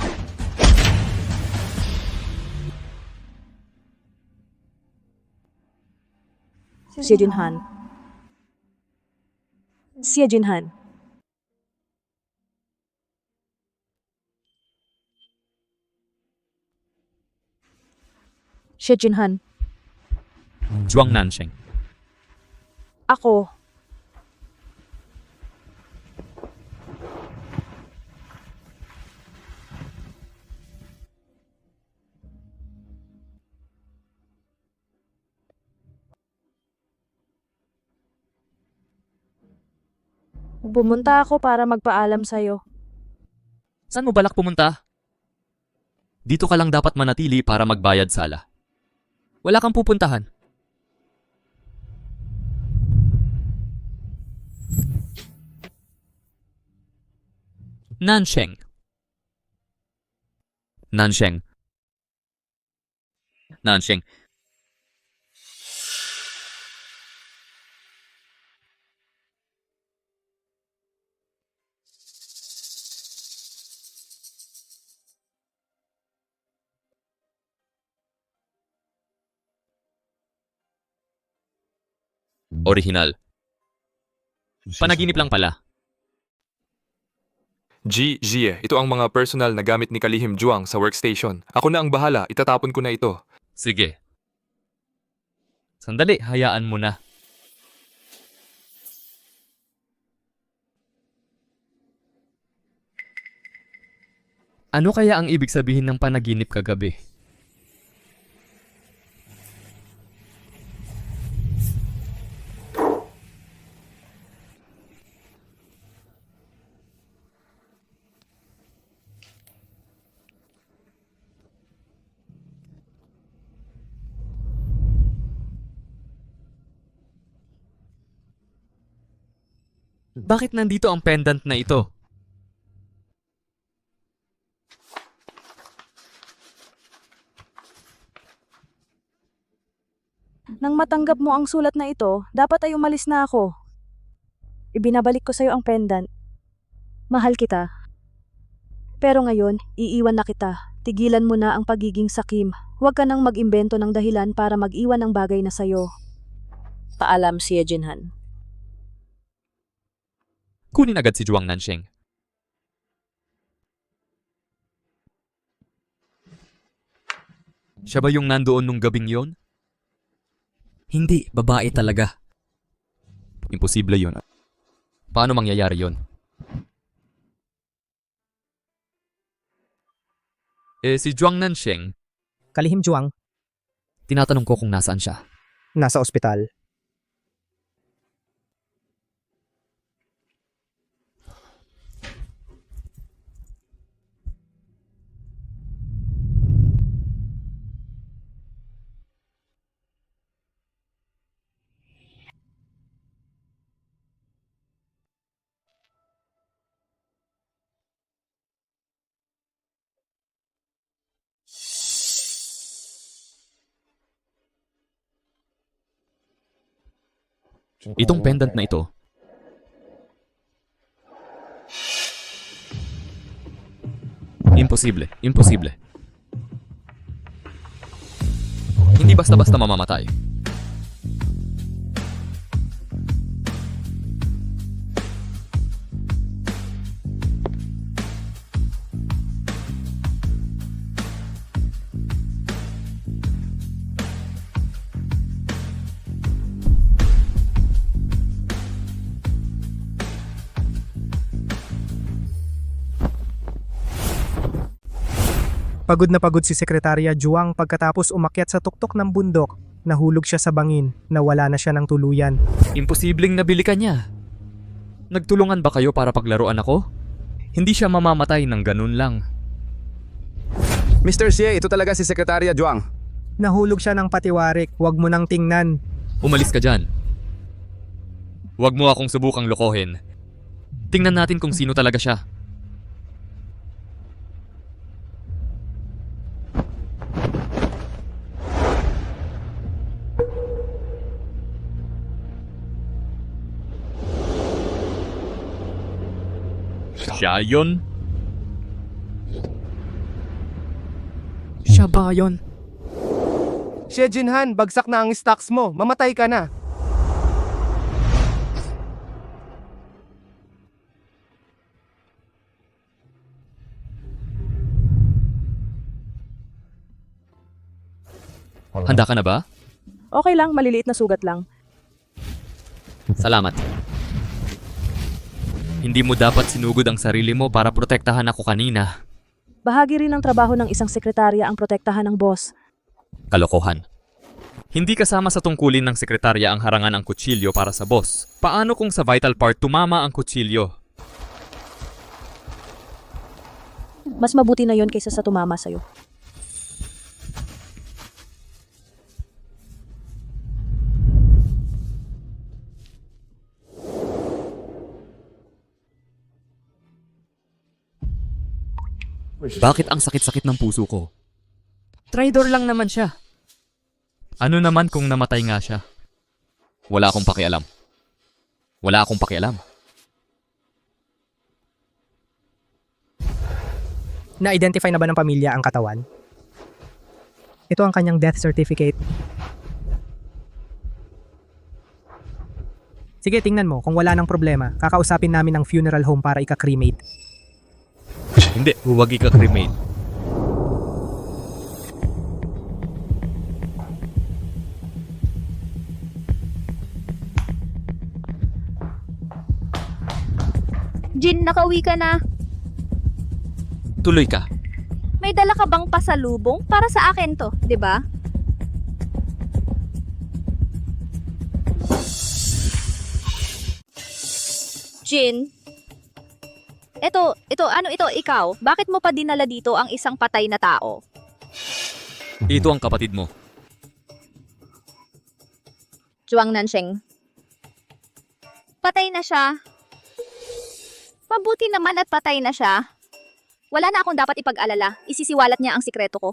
Xie Jinhan. Xie Jinhan. Xie Jinhan. Zhuang Nansheng. Ako. Pumunta ako para magpaalam sa'yo. Saan mo balak pumunta? Dito ka lang dapat manatili para magbayad sala. Wala kang pupuntahan. Nansheng. Nansheng. Nansheng. Original. Panaginip lang pala. Jie, ito ang mga personal na gamit ni Kalihim Juang sa workstation. Ako na ang bahala, itatapon ko na ito. Sige. Sandali, hayaan mo na. Ano kaya ang ibig sabihin ng panaginip kagabi? Bakit nandito ang pendant na ito? Nang matanggap mo ang sulat na ito, dapat ay umalis na ako. Ibinabalik ko sa'yo ang pendant. Mahal kita. Pero ngayon, iiwan na kita. Tigilan mo na ang pagiging sakim. Huwag ka nang mag-imbento ng dahilan para mag-iwan ng bagay na sa'yo. Paalam, Xie Jinhan. Kunin agad si Zhuang Nansheng. Siya ba yung nandoon nung gabing yon? Hindi, babae talaga. Imposible yon. Paano mangyayari yon? Si Zhuang Nansheng, Kalihim Juang, tinatanong ko kung nasaan siya. nasa ospital. Itong pendant na ito, Imposible. Imposible. Hindi basta-basta mamamatay. Pagod na pagod si Sekretarya Juang pagkatapos umakyat sa tuktok ng bundok. Nahulog siya sa bangin, nawala na siya ng tuluyan. Imposibleng nabili ka niya. Nagtulungan ba kayo para paglaruan ako? Hindi siya mamamatay ng ganun lang. Mr. Xie, ito talaga si Sekretarya Juang. Nahulog siya ng patiwarik, wag mo nang tingnan. Umalis ka dyan. Huwag mo akong subukang lokohin. Tingnan natin kung sino talaga siya. Siya yun? Siya ba yun? Xie Jinhan, bagsak na ang stocks mo. Mamatay ka na. Handa ka na ba? Okay lang, maliliit na sugat lang. Salamat. Hindi mo dapat sinugod ang sarili mo para protektahan ako kanina. Bahagi rin ng trabaho ng isang sekretarya ang protektahan ng boss. Kalokohan. Hindi kasama sa tungkulin ng sekretarya ang harangan ang kutsilyo para sa boss. Paano kung sa vital part tumama ang kutsilyo? Mas mabuti na yon kaysa sa tumama sa'yo. Bakit ang sakit-sakit ng puso ko? Traitor lang naman siya. Ano naman kung namatay nga siya? Wala akong pakialam. Wala akong pakialam. Na-identify na ba ng pamilya ang katawan? Ito ang kanyang death certificate. Sige, tingnan mo. Kung wala nang problema, kakausapin namin ang funeral home para ika-cremate. Hindi, huwag ika-cremate. Jin, nakauwi ka na. Tuloy ka. May dala ka bang pasalubong? Para sa akin to, di ba? Jin, ano ito, ikaw? Bakit mo pa dinala dito ang isang patay na tao? Ito ang kapatid mo. Zhuang Nansheng. Patay na siya. Mabuti naman at patay na siya. Wala na akong dapat ipag-alala. Isisiwalat niya ang sikreto ko.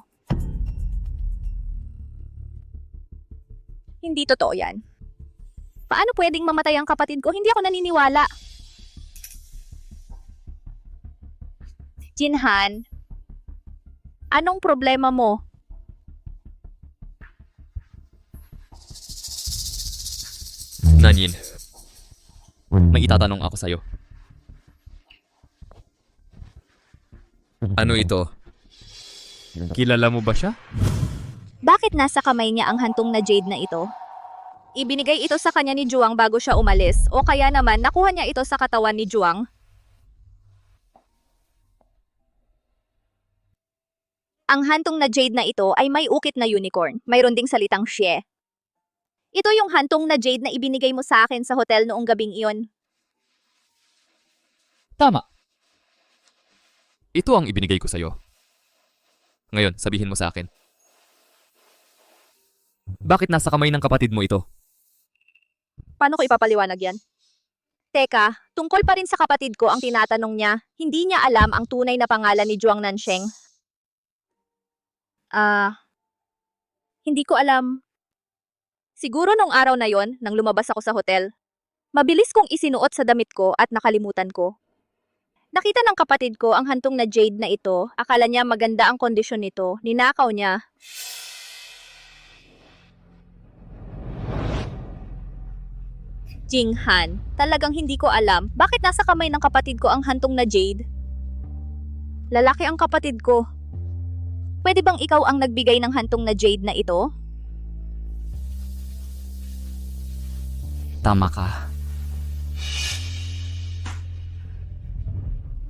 Hindi totoo yan. Paano pwedeng mamatay ang kapatid ko? Hindi ako naniniwala. Jinhan, anong problema mo? Nanyin, may itatanong ako sa'yo. Ano ito? Kilala mo ba siya? Bakit nasa kamay niya ang hantong na jade na ito? Ibinigay ito sa kanya ni Juang bago siya umalis, o kaya naman nakuha niya ito sa katawan ni Juang? Ang hantong na jade na ito ay may ukit na unicorn. Mayroon ding salitang xie. Ito yung hantong na jade na ibinigay mo sa akin sa hotel noong gabing iyon. Tama. Ito ang ibinigay ko sa'yo. Ngayon, sabihin mo sa akin. Bakit nasa kamay ng kapatid mo ito? Paano ko ipapaliwanag yan? Teka, tungkol pa rin sa kapatid ko ang tinatanong niya. Hindi niya alam ang tunay na pangalan ni Zhuang Nansheng. Hindi ko alam. Siguro nung araw na yon, nang lumabas ako sa hotel, mabilis kong isinuot sa damit ko at nakalimutan ko. Nakita ng kapatid ko ang hantong na jade na ito. Akala niya maganda ang kondisyon nito. Ninakaw niya. Jinghan, talagang hindi ko alam bakit nasa kamay ng kapatid ko ang hantong na jade. Lalaki ang kapatid ko. Pwede bang ikaw ang nagbigay ng hantong na jade na ito? Tama ka.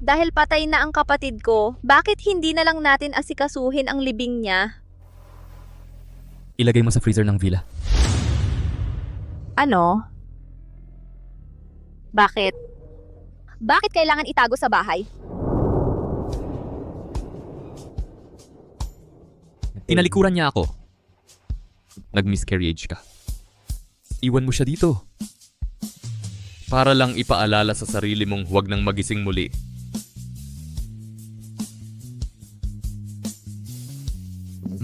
Dahil patay na ang kapatid ko, bakit hindi na lang natin asikasuhin ang libing niya? Ilagay mo sa freezer ng villa. Ano? Bakit? Bakit kailangan itago sa bahay? Tinalikuran niya ako. Nag-miscarriage ka. Iwan mo siya dito. Para lang ipaalala sa sarili mong huwag nang magising muli.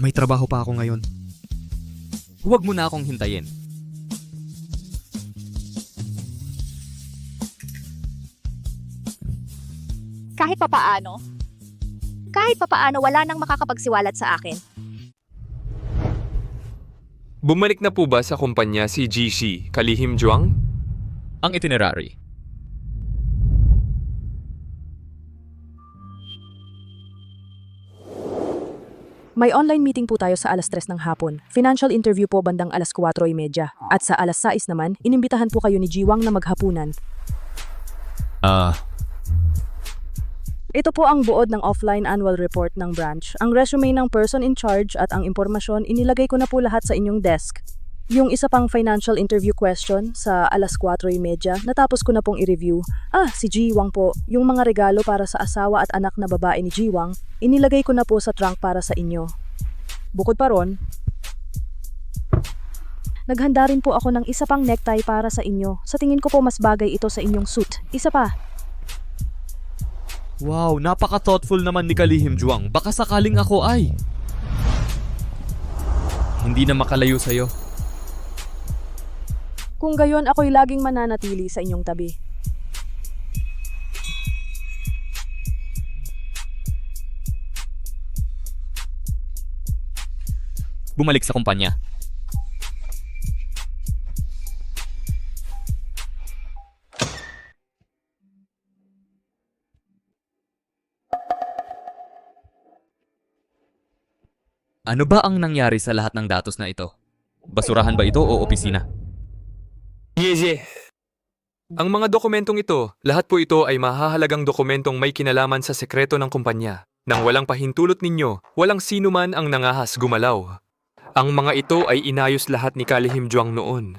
May trabaho pa ako ngayon. Huwag mo na akong hintayin. Kahit papaano wala nang makakapagsiwalat sa akin. Bumalik na po ba sa kumpanya si GC Kalihim Juang? Ang itinerary. May online meeting po tayo sa alas 3 ng hapon. Financial interview po bandang alas 4:30. At sa alas 6 naman, inimbitahan po kayo ni Jiwang na maghapunan. Ito po ang buod ng offline annual report ng branch. Ang resume ng person in charge at ang impormasyon inilagay ko na po lahat sa inyong desk. Yung isa pang financial interview question sa alas 4:30, natapos ko na pong i-review. Si Jiwang po. Yung mga regalo para sa asawa at anak na babae ni Jiwang, inilagay ko na po sa trunk para sa inyo. Bukod pa ron, naghanda rin po ako ng isa pang necktie para sa inyo. Sa tingin ko po mas bagay ito sa inyong suit. Isa pa. Wow, napaka-thoughtful naman ni Kalihim Juang. Baka sakaling ako ay hindi na makalayo sa'yo. Kung gayon, ako'y laging mananatili sa inyong tabi. Bumalik sa kumpanya. Ano ba ang nangyari sa lahat ng datos na ito? Basurahan ba ito o opisina? Yeye! Ang mga dokumentong ito, lahat po ito ay mahahalagang dokumentong may kinalaman sa sekreto ng kumpanya. Nang walang pahintulot ninyo, walang sino man ang nangahas gumalaw. Ang mga ito ay inayos lahat ni Kalihim Juang noon.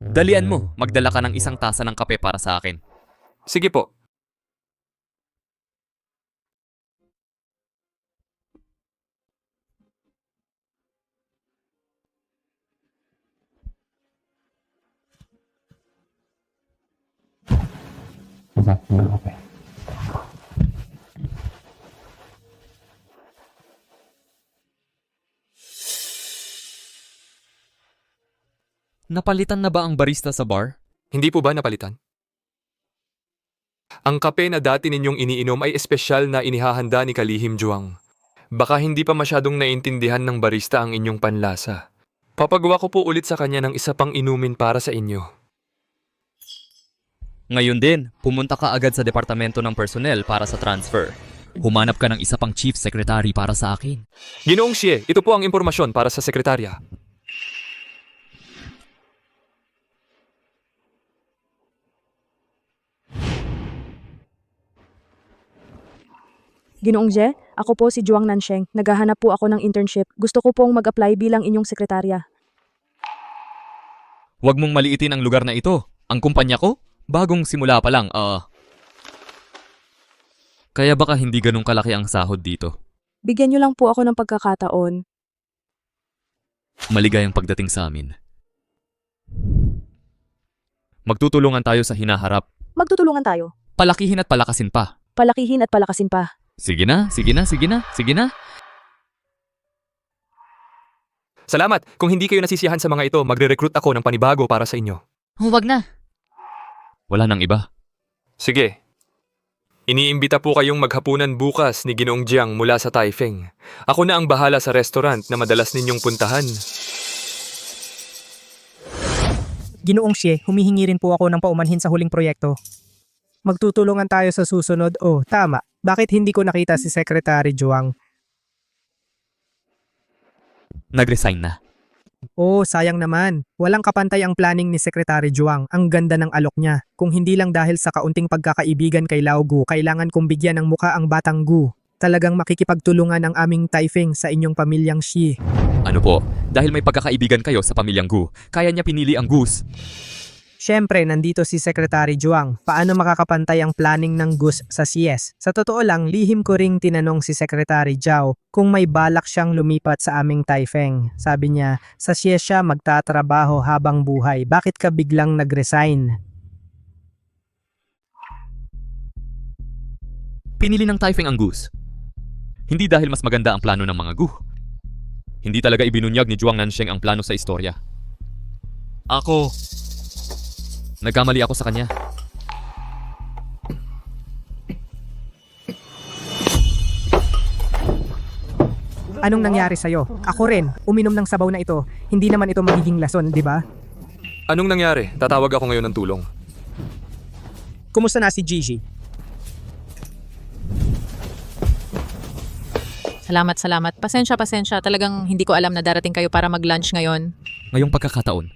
Dalian mo, magdala ka ng isang tasa ng kape para sa akin. Sige po. Napalitan na ba ang barista sa bar? Hindi po ba napalitan? Ang kape na dati ninyong iniinom ay espesyal na inihahanda ni Kalihim Juang. Baka hindi pa masyadong naintindihan ng barista ang inyong panlasa. Papagawa ko po ulit sa kanya ng isa pang inumin para sa inyo. Ngayon din, pumunta ka agad sa departamento ng personnel para sa transfer. Humanap ka ng isa pang chief secretary para sa akin. Ginoong Xie, ito po ang impormasyon para sa sekretarya. Ginoong Je, ako po si Juang Nansheng. Naghahanap po ako ng internship. Gusto ko pong mag-apply bilang inyong sekretarya. Huwag mong maliitin ang lugar na ito. Ang kumpanya ko, bagong simula pa lang. Kaya baka hindi ganun kalaki ang sahod dito. Bigyan niyo lang po ako ng pagkakataon. Maligayang pagdating sa amin. Magtutulungan tayo sa hinaharap. Magtutulungan tayo. Palakihin at palakasin pa. Palakihin at palakasin pa. Sige na, sige na, sige na, sige na. Salamat! Kung hindi kayo nasisiyahan sa mga ito, magre-recruit ako ng panibago para sa inyo. Huwag na. Wala nang iba. Sige. Iniimbita po kayong maghapunan bukas ni Ginoong Jiang mula sa Taifeng. Ako na ang bahala sa restaurant na madalas ninyong puntahan. Ginoong Xie, humihingi rin po ako ng paumanhin sa huling proyekto. Magtutulungan tayo sa susunod. Oh, tama. Bakit hindi ko nakita si Secretary Juang? Nag-resign na. Oh, sayang naman. Walang kapantay ang planning ni Secretary Juang. Ang ganda ng alok niya. Kung hindi lang dahil sa kaunting pagkakaibigan kay Lao Gu, kailangan kong bigyan ng muka ang batang Gu. Talagang makikipagtulungan ang aming Taifeng sa inyong pamilyang Xi. Ano po? Dahil may pagkakaibigan kayo sa pamilyang Gu, kaya niya pinili ang Gus. Siyempre, nandito si Secretary Juang. Paano makakapantay ang planning ng Gus sa CS? Sa totoo lang, lihim ko ring tinanong si Secretary Zhao kung may balak siyang lumipat sa aming Taifeng. Sabi niya, sa CS siya magtatrabaho habang buhay. Bakit ka biglang nag-resign? Pinili ng Taifeng ang Gus. Hindi dahil mas maganda ang plano ng mga Gu. Hindi talaga ibinunyag ni Zhuang Nansheng ang plano sa istorya. Nagkamali ako sa kanya. Anong nangyari sa'yo? Ako rin, uminom ng sabaw na ito. Hindi naman ito magiging lason, di ba? Anong nangyari? Tatawag ako ngayon ng tulong. Kumusta na si Gigi? Salamat. Pasensya. Talagang hindi ko alam na darating kayo para mag-lunch ngayon. Ngayong pagkakataon,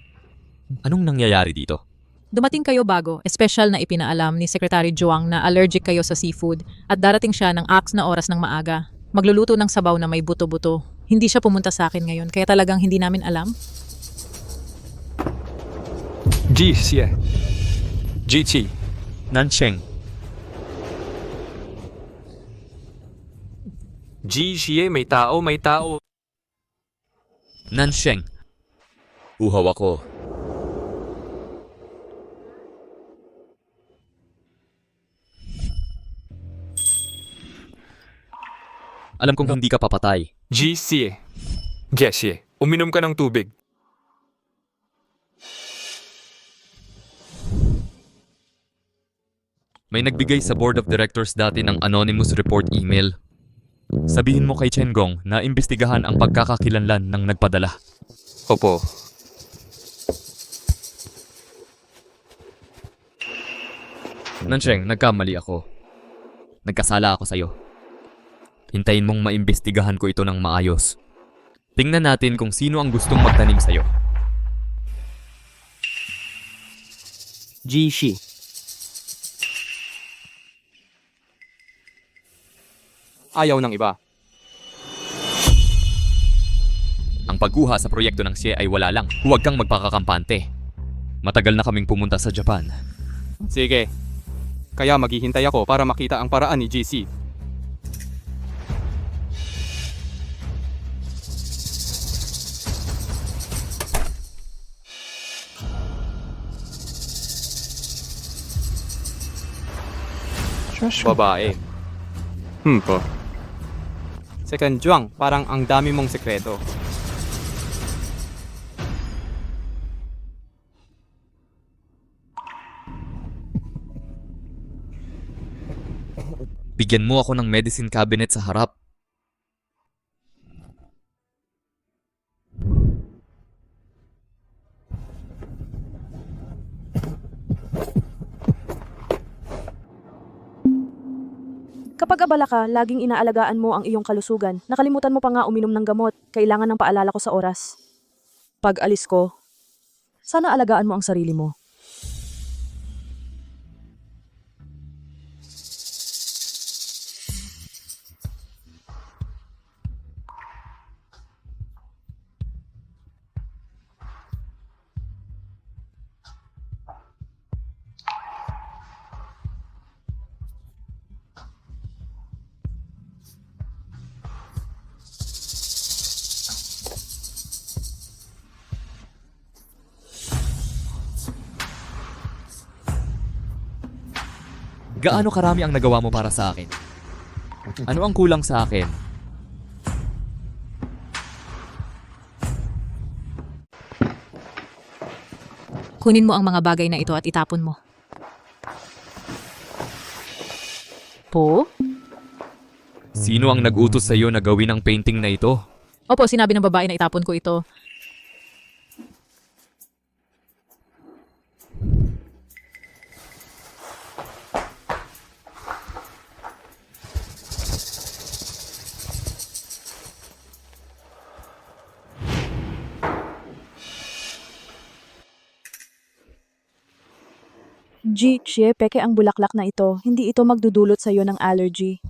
anong nangyayari dito? Dumating kayo bago, espesyal na ipinaalam ni Secretary Juang na allergic kayo sa seafood at darating siya ng aks na oras ng maaga. Magluluto ng sabaw na may buto-buto. Hindi siya pumunta sa akin ngayon, kaya talagang hindi namin alam. Ji Xie. Ji Qi. Nansheng. Ji Xie, may tao. Nansheng. Uhaw ako. Alam kong hindi ka papatay. Ji Xie. Jie Xie, uminom ka ng tubig. May nagbigay sa board of directors dati ng anonymous report email. Sabihin mo kay Chen Gong na imbestigahan ang pagkakakilanlan ng nagpadala. Opo. Nansheng, nagkamali ako. Nagkasala ako sa'yo. Hintayin mong maimbestigahan ko ito ng maayos. Tingnan natin kung sino ang gustong magtanim sa'yo. Jishi. Ayaw ng iba. Ang pagkuha sa proyekto ng Xie ay wala lang. Huwag kang magpakakampante. Matagal na kaming pumunta sa Japan. Sige. Kaya maghihintay ako para makita ang paraan ni GC. Babae. Po. Second Juang, parang ang dami mong sekreto. Bigyan mo ako ng medicine cabinet sa harap. Kapag abala ka, laging inaalagaan mo ang iyong kalusugan. Nakalimutan mo pa nga uminom ng gamot. Kailangan ng paalala ko sa oras. Pag alis ko, sana alagaan mo ang sarili mo. Gaano karami ang nagawa mo para sa akin? Ano ang kulang sa akin? Kunin mo ang mga bagay na ito at itapon mo. Po? Sino ang nag-utos sa iyo na gawin ang painting na ito? Opo, sinabi ng babae na itapon ko ito. Xie, peke ang bulaklak na ito. Hindi ito magdudulot sa'yo ng allergy.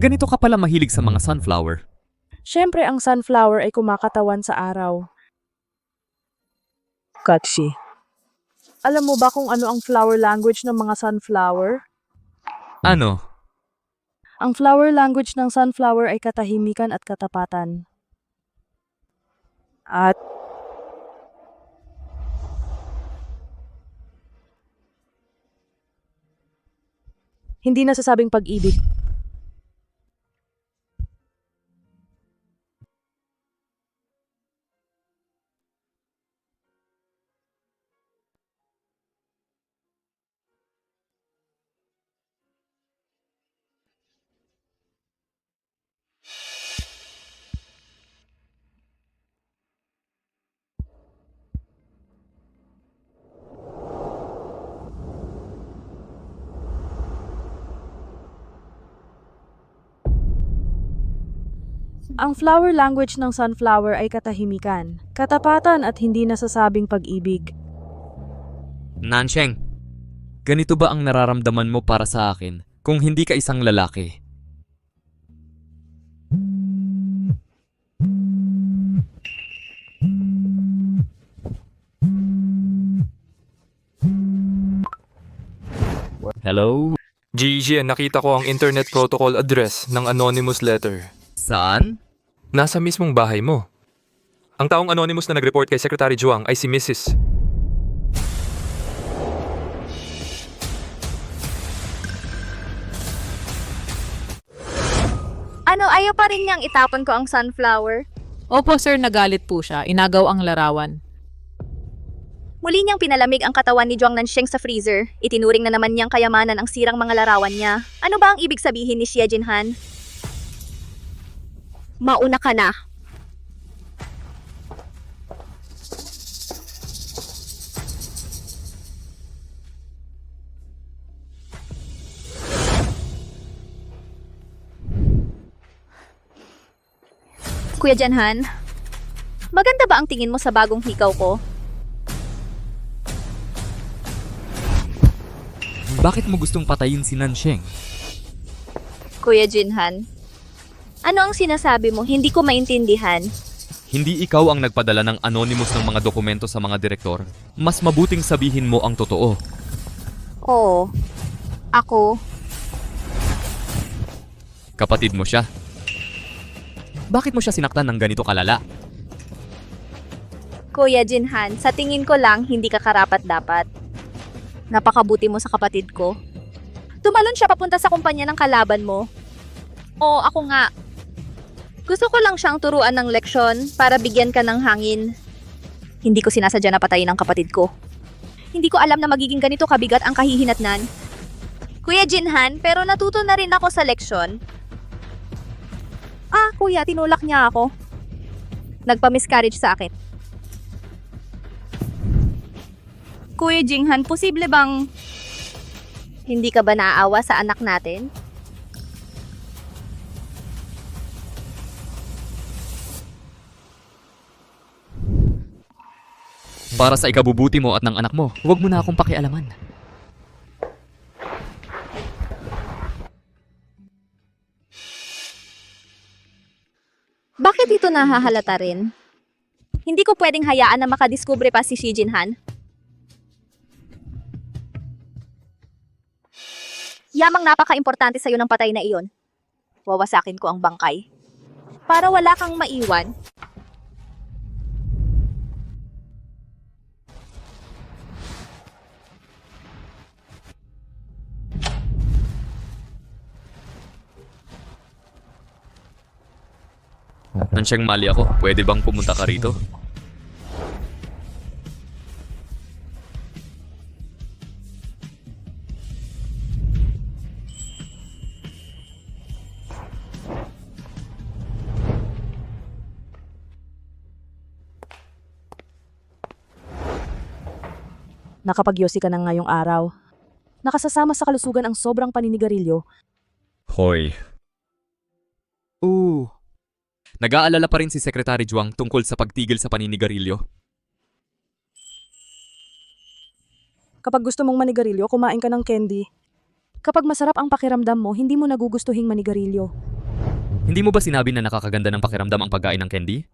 Ganito ka pala mahilig sa mga sunflower. Siyempre, ang sunflower ay kumakatawan sa araw. Katsi. Alam mo ba kung ano ang flower language ng mga sunflower? Ano? Ang flower language ng sunflower ay katahimikan at katapatan. At hindi nasasabing pag-ibig. Ang flower language ng sunflower ay katahimikan, katapatan at hindi nasasabing pag-ibig. Nansheng, ganito ba ang nararamdaman mo para sa akin kung hindi ka isang lalaki? Hello? Gigi, nakita ko ang internet protocol address ng anonymous letter. Saan? Nasa mismong bahay mo. Ang taong anonymous na nag-report kay Secretary Juang ay si Mrs. Ano, ayaw pa rin niyang itapon ko ang sunflower? Opo sir, nagalit po siya. Inagaw ang larawan. Muli niyang pinalamig ang katawan ni Zhuang Nansheng sa freezer. Itinuring na naman niyang kayamanan ang sirang mga larawan niya. Ano ba ang ibig sabihin ni Xie Jinhan? Mauna ka na. Kuya Jinhan, maganda ba ang tingin mo sa bagong hikaw ko? Bakit mo gustong patayin si Nansheng? Kuya Jinhan, ano ang sinasabi mo? Hindi ko maintindihan. Hindi ikaw ang nagpadala ng anonymous ng mga dokumento sa mga direktor. Mas mabuting sabihin mo ang totoo. Oo. Ako. Kapatid mo siya. Bakit mo siya sinaktan ng ganito kalala? Kuya Jinhan, sa tingin ko lang hindi ka karapat-dapat. Napakabuti mo sa kapatid ko. Tumalon siya papunta sa kumpanya ng kalaban mo. Oo, ako nga. Gusto ko lang siyang turuan ng leksyon para bigyan ka ng hangin. Hindi ko sinasadya na patayin ang kapatid ko. Hindi ko alam na magiging ganito kabigat ang kahihinatnan. Kuya Jinhan, pero natuto na rin ako sa leksyon. Ah, kuya, tinulak niya ako. Nagpa-miscarriage sa akin. Kuya Jinhan, posible bang hindi ka ba naaawa sa anak natin? Para sa ikabubuti mo at ng anak mo, huwag mo na akong pakialaman. Bakit ito nahahalata rin? Hindi ko pwedeng hayaan na makadiskubre pa si Xie Jinhan. Yamang napaka-importante sa'yo ng patay na iyon. Wawasakin ko ang bangkay. Para wala kang maiwan. Nansyeng mali ako. Pwede bang pumunta ka rito? Nakapagyosi ka na ngayong araw. Nakasasama sa kalusugan ang sobrang paninigarilyo. Hoy. Nag-aalala pa rin si Secretary Juang tungkol sa pagtigil sa paninigarilyo. Kapag gusto mong manigarilyo, kumain ka ng candy. Kapag masarap ang pakiramdam mo, hindi mo nagugustuhing manigarilyo. Hindi mo ba sinabi na nakakaganda ng pakiramdam ang pagkain ng candy?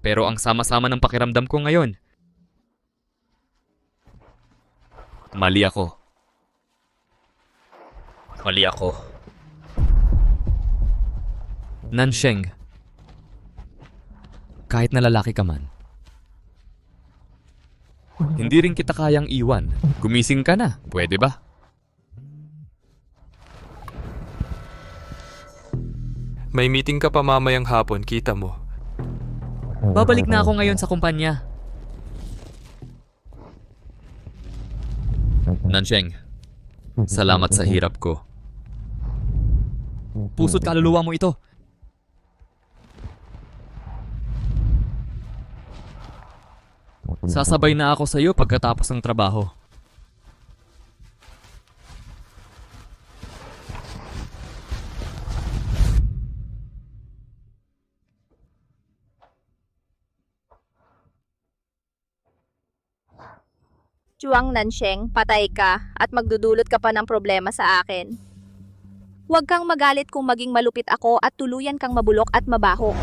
Pero ang sama-sama ng pakiramdam ko ngayon. Mali ako. Mali ako. Nansheng, kahit na lalaki ka man, hindi rin kita kayang iwan. Gumising ka na, pwede ba? May meeting ka pa mamayang hapon, kita mo. Babalik na ako ngayon sa kumpanya. Nansheng, salamat sa hirap ko. Puso't kaluluwa mo ito. Sasabay na ako sa iyo pagkatapos ng trabaho. Juang Nansheng, patay ka at magdudulot ka pa ng problema sa akin. Huwag kang magalit kung maging malupit ako at tuluyan kang mabulok at mabaho.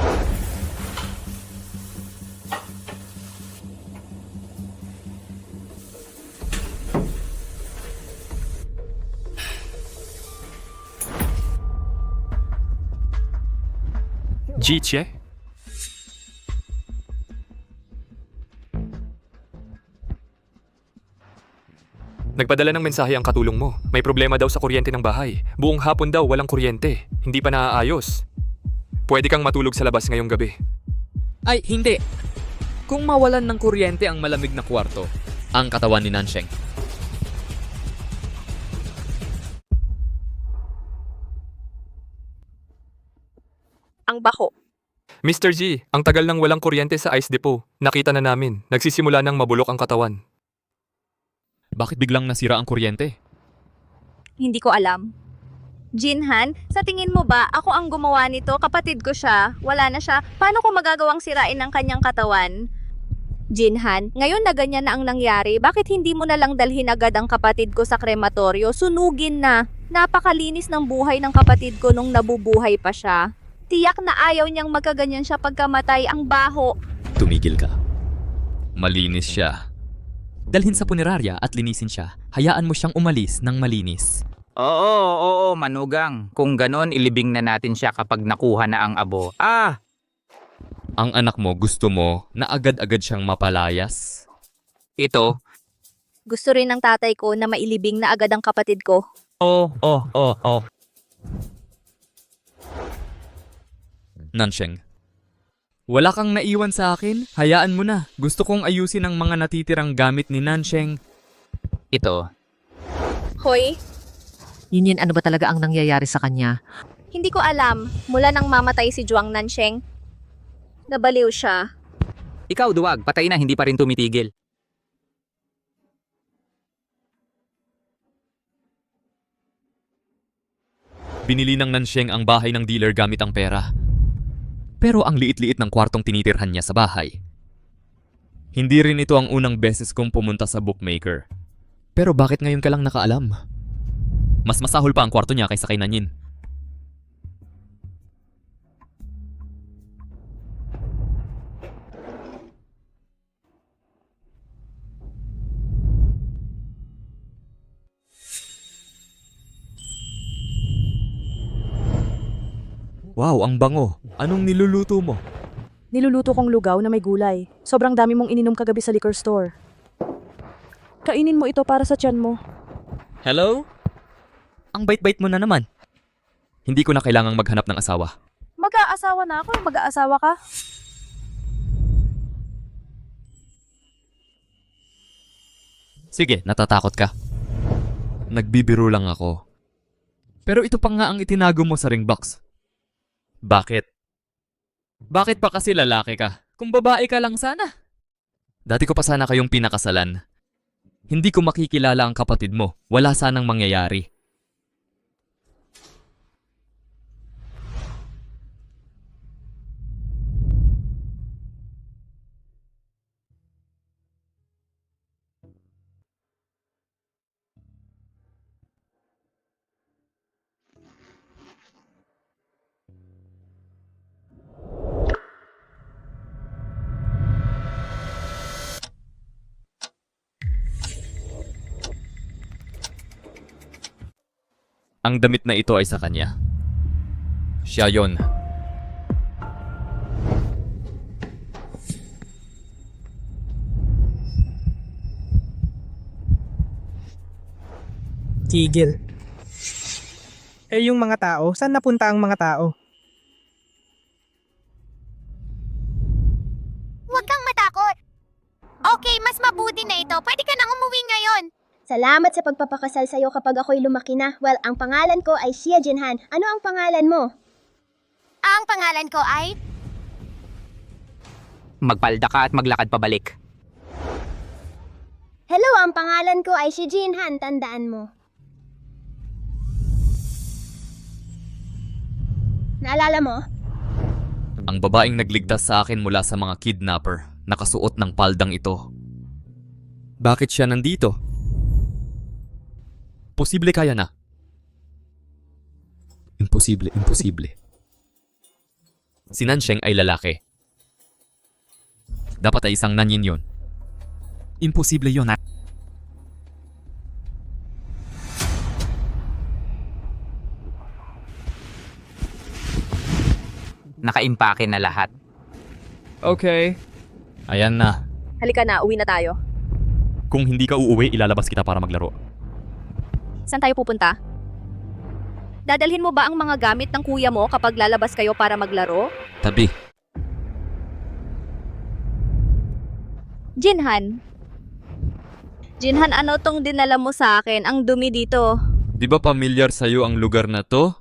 Jiche? Nagpadala ng mensahe ang katulong mo. May problema daw sa kuryente ng bahay. Buong hapon daw walang kuryente. Hindi pa naaayos. Pwede kang matulog sa labas ngayong gabi. Ay, hindi. Kung mawalan ng kuryente ang malamig na kwarto, ang katawan ni Nansheng. Ang baho. Mr. G, ang tagal nang walang kuryente sa ice depot. Nakita na namin. Nagsisimula nang mabulok ang katawan. Bakit biglang nasira ang kuryente? Hindi ko alam. Jinhan, sa tingin mo ba ako ang gumawa nito? Kapatid ko siya. Wala na siya. Paano ko magagawang sirain ang kanyang katawan? Jinhan, ngayon na ganyan na ang nangyari, bakit hindi mo na lang dalhin agad ang kapatid ko sa krematoryo? Sunugin na. Napakalinis ng buhay ng kapatid ko nung nabubuhay pa siya. Tiyak na ayaw niyang magkaganyan siya pagkamatay. Ang baho. Tumigil ka. Malinis siya. Dalhin sa punerarya at linisin siya. Hayaan mo siyang umalis ng malinis. Oo, manugang. Kung ganon, ilibing na natin siya kapag nakuha na ang abo. Ang anak mo gusto mo na agad-agad siyang mapalayas? Ito. Gusto rin ng tatay ko na mailibing na agad ang kapatid ko. Nansheng, wala kang naiwan sa akin? Hayaan mo na. Gusto kong ayusin ang mga natitirang gamit ni Nansheng. Ito. Hoy, Yun, ano ba talaga ang nangyayari sa kanya? hindi ko alam. Mula nang mamatay si Juang Nansheng, nabaliw siya. Ikaw, duwag. Patay na, hindi pa rin tumitigil. Binili ng Nansheng ang bahay ng dealer gamit ang pera. Pero ang liit-liit ng kwartong tinitirhan niya sa bahay. Hindi rin ito ang unang beses kong pumunta sa bookmaker. Pero bakit ngayon ka lang nakaalam? Mas masahol pa ang kwarto niya kaysa kay Nanyin. Wow, ang bango. Anong niluluto mo? Niluluto kong lugaw na may gulay. Sobrang dami mong ininom kagabi sa liquor store. Kainin mo ito para sa tiyan mo. Hello? Ang bait-bait mo na naman. Hindi ko na kailangang maghanap ng asawa. Magkaasawa na ako. Mag-aasawa ka? Sige, natatakot ka. Nagbibiro lang ako. Pero ito pa nga ang itinago mo sa ring box. Bakit? Bakit pa kasi lalaki ka? Kung babae ka lang sana. Dati ko pa sana kayong pinakasalan. Hindi ko makikilala ang kapatid mo. Wala sanang mangyayari. Ang damit na ito ay sa kanya. Siya yon. Tigil. Eh yung mga tao, saan napunta ang mga tao? Huwag kang matakot. Okay, mas mabuti na ito. Pwede ka nang umuwi ngayon. Salamat sa pagpapakasal sa'yo kapag ako'y lumaki na. Well, ang pangalan ko ay Xie Jinhan. Ano ang pangalan mo? Ang pangalan ko ay... Magpalda ka at maglakad pabalik. Hello, ang pangalan ko ay Xie Jinhan. Tandaan mo. Naalala mo? Ang babaeng nagligtas sa akin mula sa mga kidnapper, nakasuot ng paldang ito. Bakit siya nandito? Posible kaya na. Imposible, imposible. Si Nansheng ay lalaki. Dapat ay isang nanyin yun. Imposible yun. Nakaimpake na lahat. Okay. Ayan na. Halika na, uwi na tayo. Kung hindi ka uuwi, ilalabas kita para maglaro. Saan tayo pupunta? Dadalhin mo ba ang mga gamit ng kuya mo kapag lalabas kayo para maglaro? Tabi. Jinhan. Jinhan, ano tong dinala mo sa akin? Ang dumi dito. Di ba pamilyar sa'yo ang lugar na to?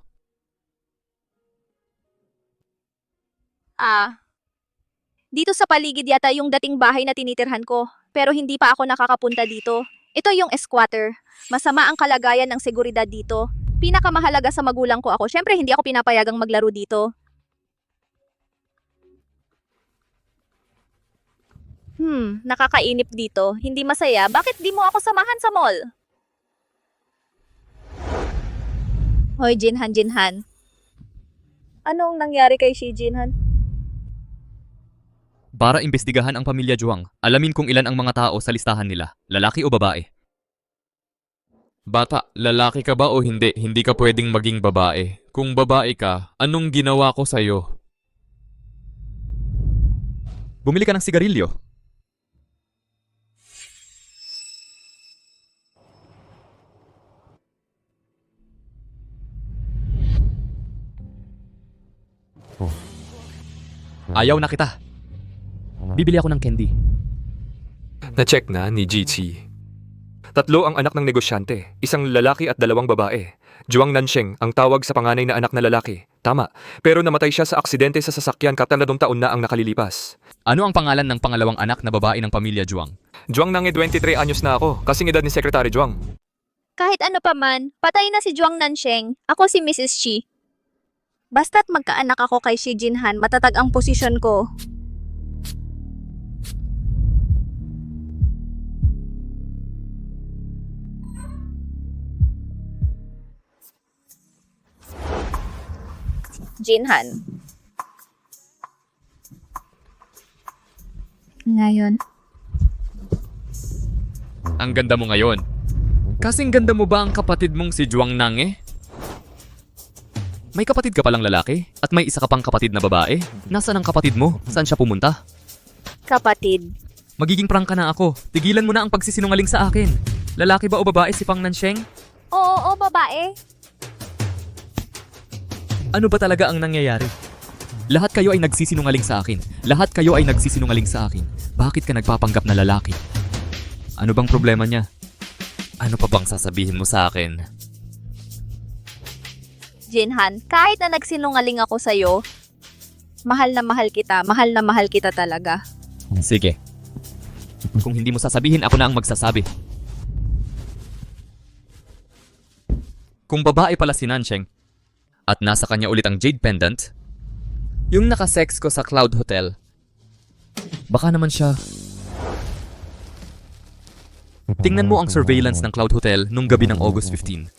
Dito sa paligid yata yung dating bahay na tinitirhan ko. Pero hindi pa ako nakakapunta dito. Ito yung squatter. Masama ang kalagayan ng seguridad dito. Pinakamahalaga sa magulang ko ako. Syempre, hindi ako pinapayagang maglaro dito. Nakakainip dito. Hindi masaya. Bakit di mo ako samahan sa mall? Hoy, Jinhan. Anong nangyari kay si Jinhan? Para imbestigahan ang pamilya Juang, alamin kung ilan ang mga tao sa listahan nila, lalaki o babae. Bata, lalaki ka ba o hindi? Hindi ka pwedeng maging babae. Kung babae ka, anong ginawa ko sa'yo? Bumili ka ng sigarilyo. Ayaw na kita. Bibili ako ng candy. Na-check na ni Jiqi. 3 ang anak ng negosyante, 1 lalaki at 2 babae. Juang Nansheng ang tawag sa panganay na anak na lalaki. Tama, pero namatay siya sa aksidente sa sasakyan 2 taon na ang nakalilipas. Ano ang pangalan ng pangalawang anak na babae ng pamilya Juang? Juang Nange 23 anyos na ako, kasing edad ni Secretary Juang. Kahit ano pa man, patay na si Juang Nansheng. Ako si Mrs. Shi. Basta't magkaanak ako kay Xie Jinhan, matatag ang posisyon ko. Jinhan. Ngayon. Ang ganda mo ngayon. Kasing ganda mo ba ang kapatid mong si Juang Nange? May kapatid ka palang lalaki at may isa ka pang kapatid na babae. Nasaan ang kapatid mo? Saan siya pumunta? Kapatid. Magiging prangka na ako. Tigilan mo na ang pagsisinungaling sa akin. Lalaki ba o babae si Pang Nansheng? Oo, babae. Ano ba talaga ang nangyayari? Lahat kayo ay nagsisinungaling sa akin. Lahat kayo ay nagsisinungaling sa akin. Bakit ka nagpapanggap na lalaki? Ano bang problema niya? Ano pa bang sasabihin mo sa akin? Jinhan, kahit na nagsinungaling ako sa'yo, mahal na mahal kita talaga. Sige. Kung hindi mo sasabihin, ako na ang magsasabi. Kung babae pala si Nansheng, at nasa kanya ulit ang jade pendant, yung nakasex ko sa Cloud Hotel, baka naman siya... Tingnan mo ang surveillance ng Cloud Hotel nung gabi ng August 15.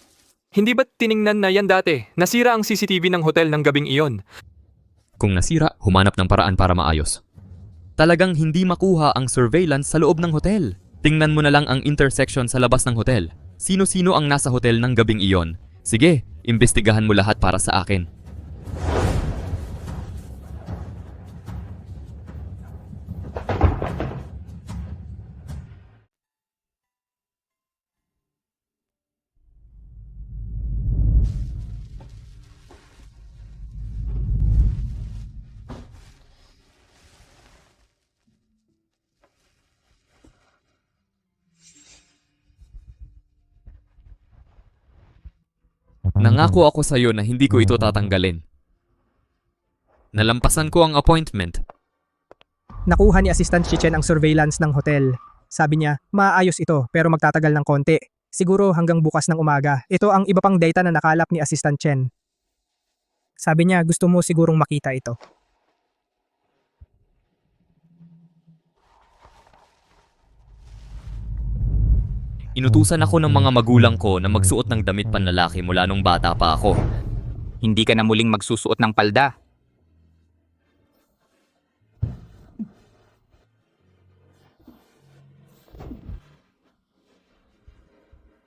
Hindi ba't tiningnan na yan dati? Nasira ang CCTV ng hotel ng gabing iyon. Kung nasira, humanap ng paraan para maayos. Talagang hindi makuha ang surveillance sa loob ng hotel. Tingnan mo na lang ang intersection sa labas ng hotel. Sino-sino ang nasa hotel ng gabing iyon? Sige, imbestigahan mo lahat para sa akin. Nangako ako sa iyo na hindi ko ito tatanggalin. Nalampasan ko ang appointment. Nakuha ni Assistant Chichen ang surveillance ng hotel. Sabi niya, maayos ito pero magtatagal ng konti. Siguro hanggang bukas ng umaga. Ito ang iba pang data na nakalap ni Assistant Chen. Sabi niya, gusto mo sigurong makita ito. Inutusan ako ng mga magulang ko na magsuot ng damit panlalaki mula nung bata pa ako. Hindi ka na muling magsusuot ng palda.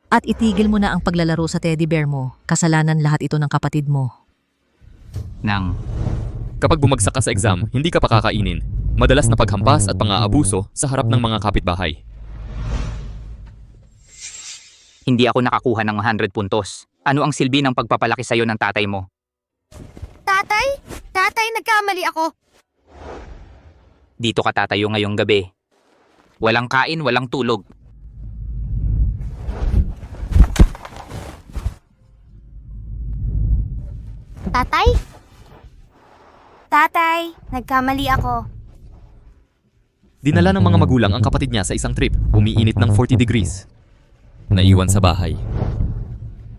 At itigil mo na ang paglalaro sa teddy bear mo. Kasalanan lahat ito ng kapatid mo. Kapag bumagsak ka sa exam, hindi ka pa kakainin. Madalas na paghampas at pang-aabuso sa harap ng mga kapitbahay. Hindi ako nakakuha ng 100 puntos. Ano ang silbi ng pagpapalaki sa'yo ng tatay mo? Tatay? Tatay, nagkamali ako. Dito ka tatayo ngayong gabi. Walang kain, walang tulog. Tatay? Tatay, nagkamali ako. Dinala ng mga magulang ang kapatid niya sa isang trip. Umiinit ng 40 degrees. Naiwan sa bahay.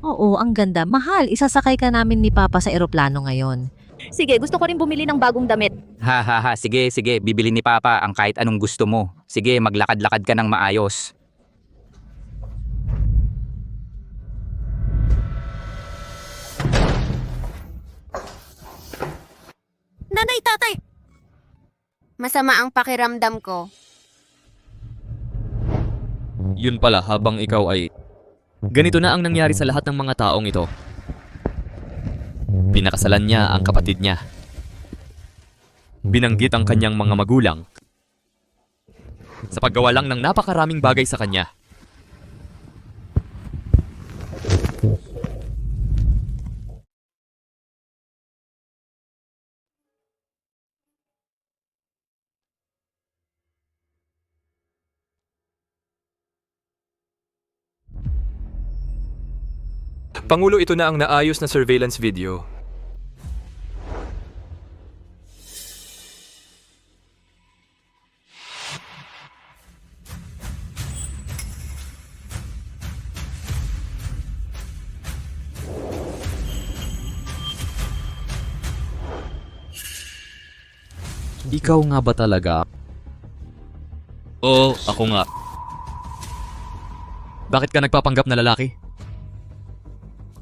Oo, ang ganda. Mahal, isasakay ka namin ni Papa sa eroplano ngayon. Sige, gusto ko rin bumili ng bagong damit. Ha, sige, bibili ni Papa ang kahit anong gusto mo. Sige, maglakad-lakad ka ng maayos. Nanay, tatay! Masama ang pakiramdam ko. Yun pala, habang ikaw ay... Ganito na ang nangyari sa lahat ng mga taong ito. Pinakasalan niya ang kapatid niya. Binanggit ang kanyang mga magulang sa paggawa lang ng napakaraming bagay sa kanya. Pangulo, ito na ang naayos na surveillance video. Ikaw nga ba talaga? Oo, ako nga. Bakit ka nagpapanggap na lalaki?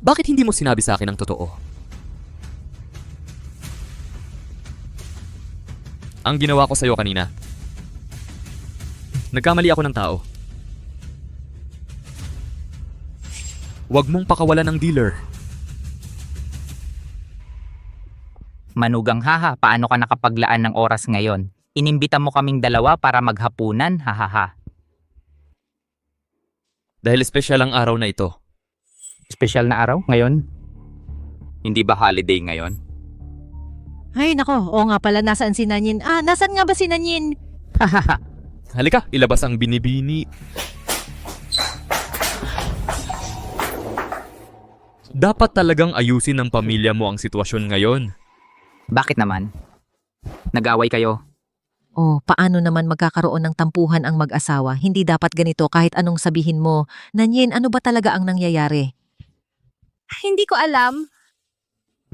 Bakit hindi mo sinabi sa akin ang totoo? Ang ginawa ko sa'yo kanina. Nagkamali ako ng tao. Huwag mong pakawalan ng dealer. Manugang haha, paano ka nakapaglaan ng oras ngayon? Inimbita mo kaming dalawa para maghapunan, hahaha. Dahil espesyal ang araw na ito. Espesyal na araw ngayon? Hindi ba holiday ngayon? Ay, nako. Oo nga pala, nasaan si Nanyin? Nasaan nga ba si Nanyin? Halika, ilabas ang binibini. Dapat talagang ayusin ng pamilya mo ang sitwasyon ngayon. Bakit naman? Nag-away kayo? Oh, paano naman magkakaroon ng tampuhan ang mag-asawa? Hindi dapat ganito kahit anong sabihin mo. Nanyin, ano ba talaga ang nangyayari? Hindi ko alam.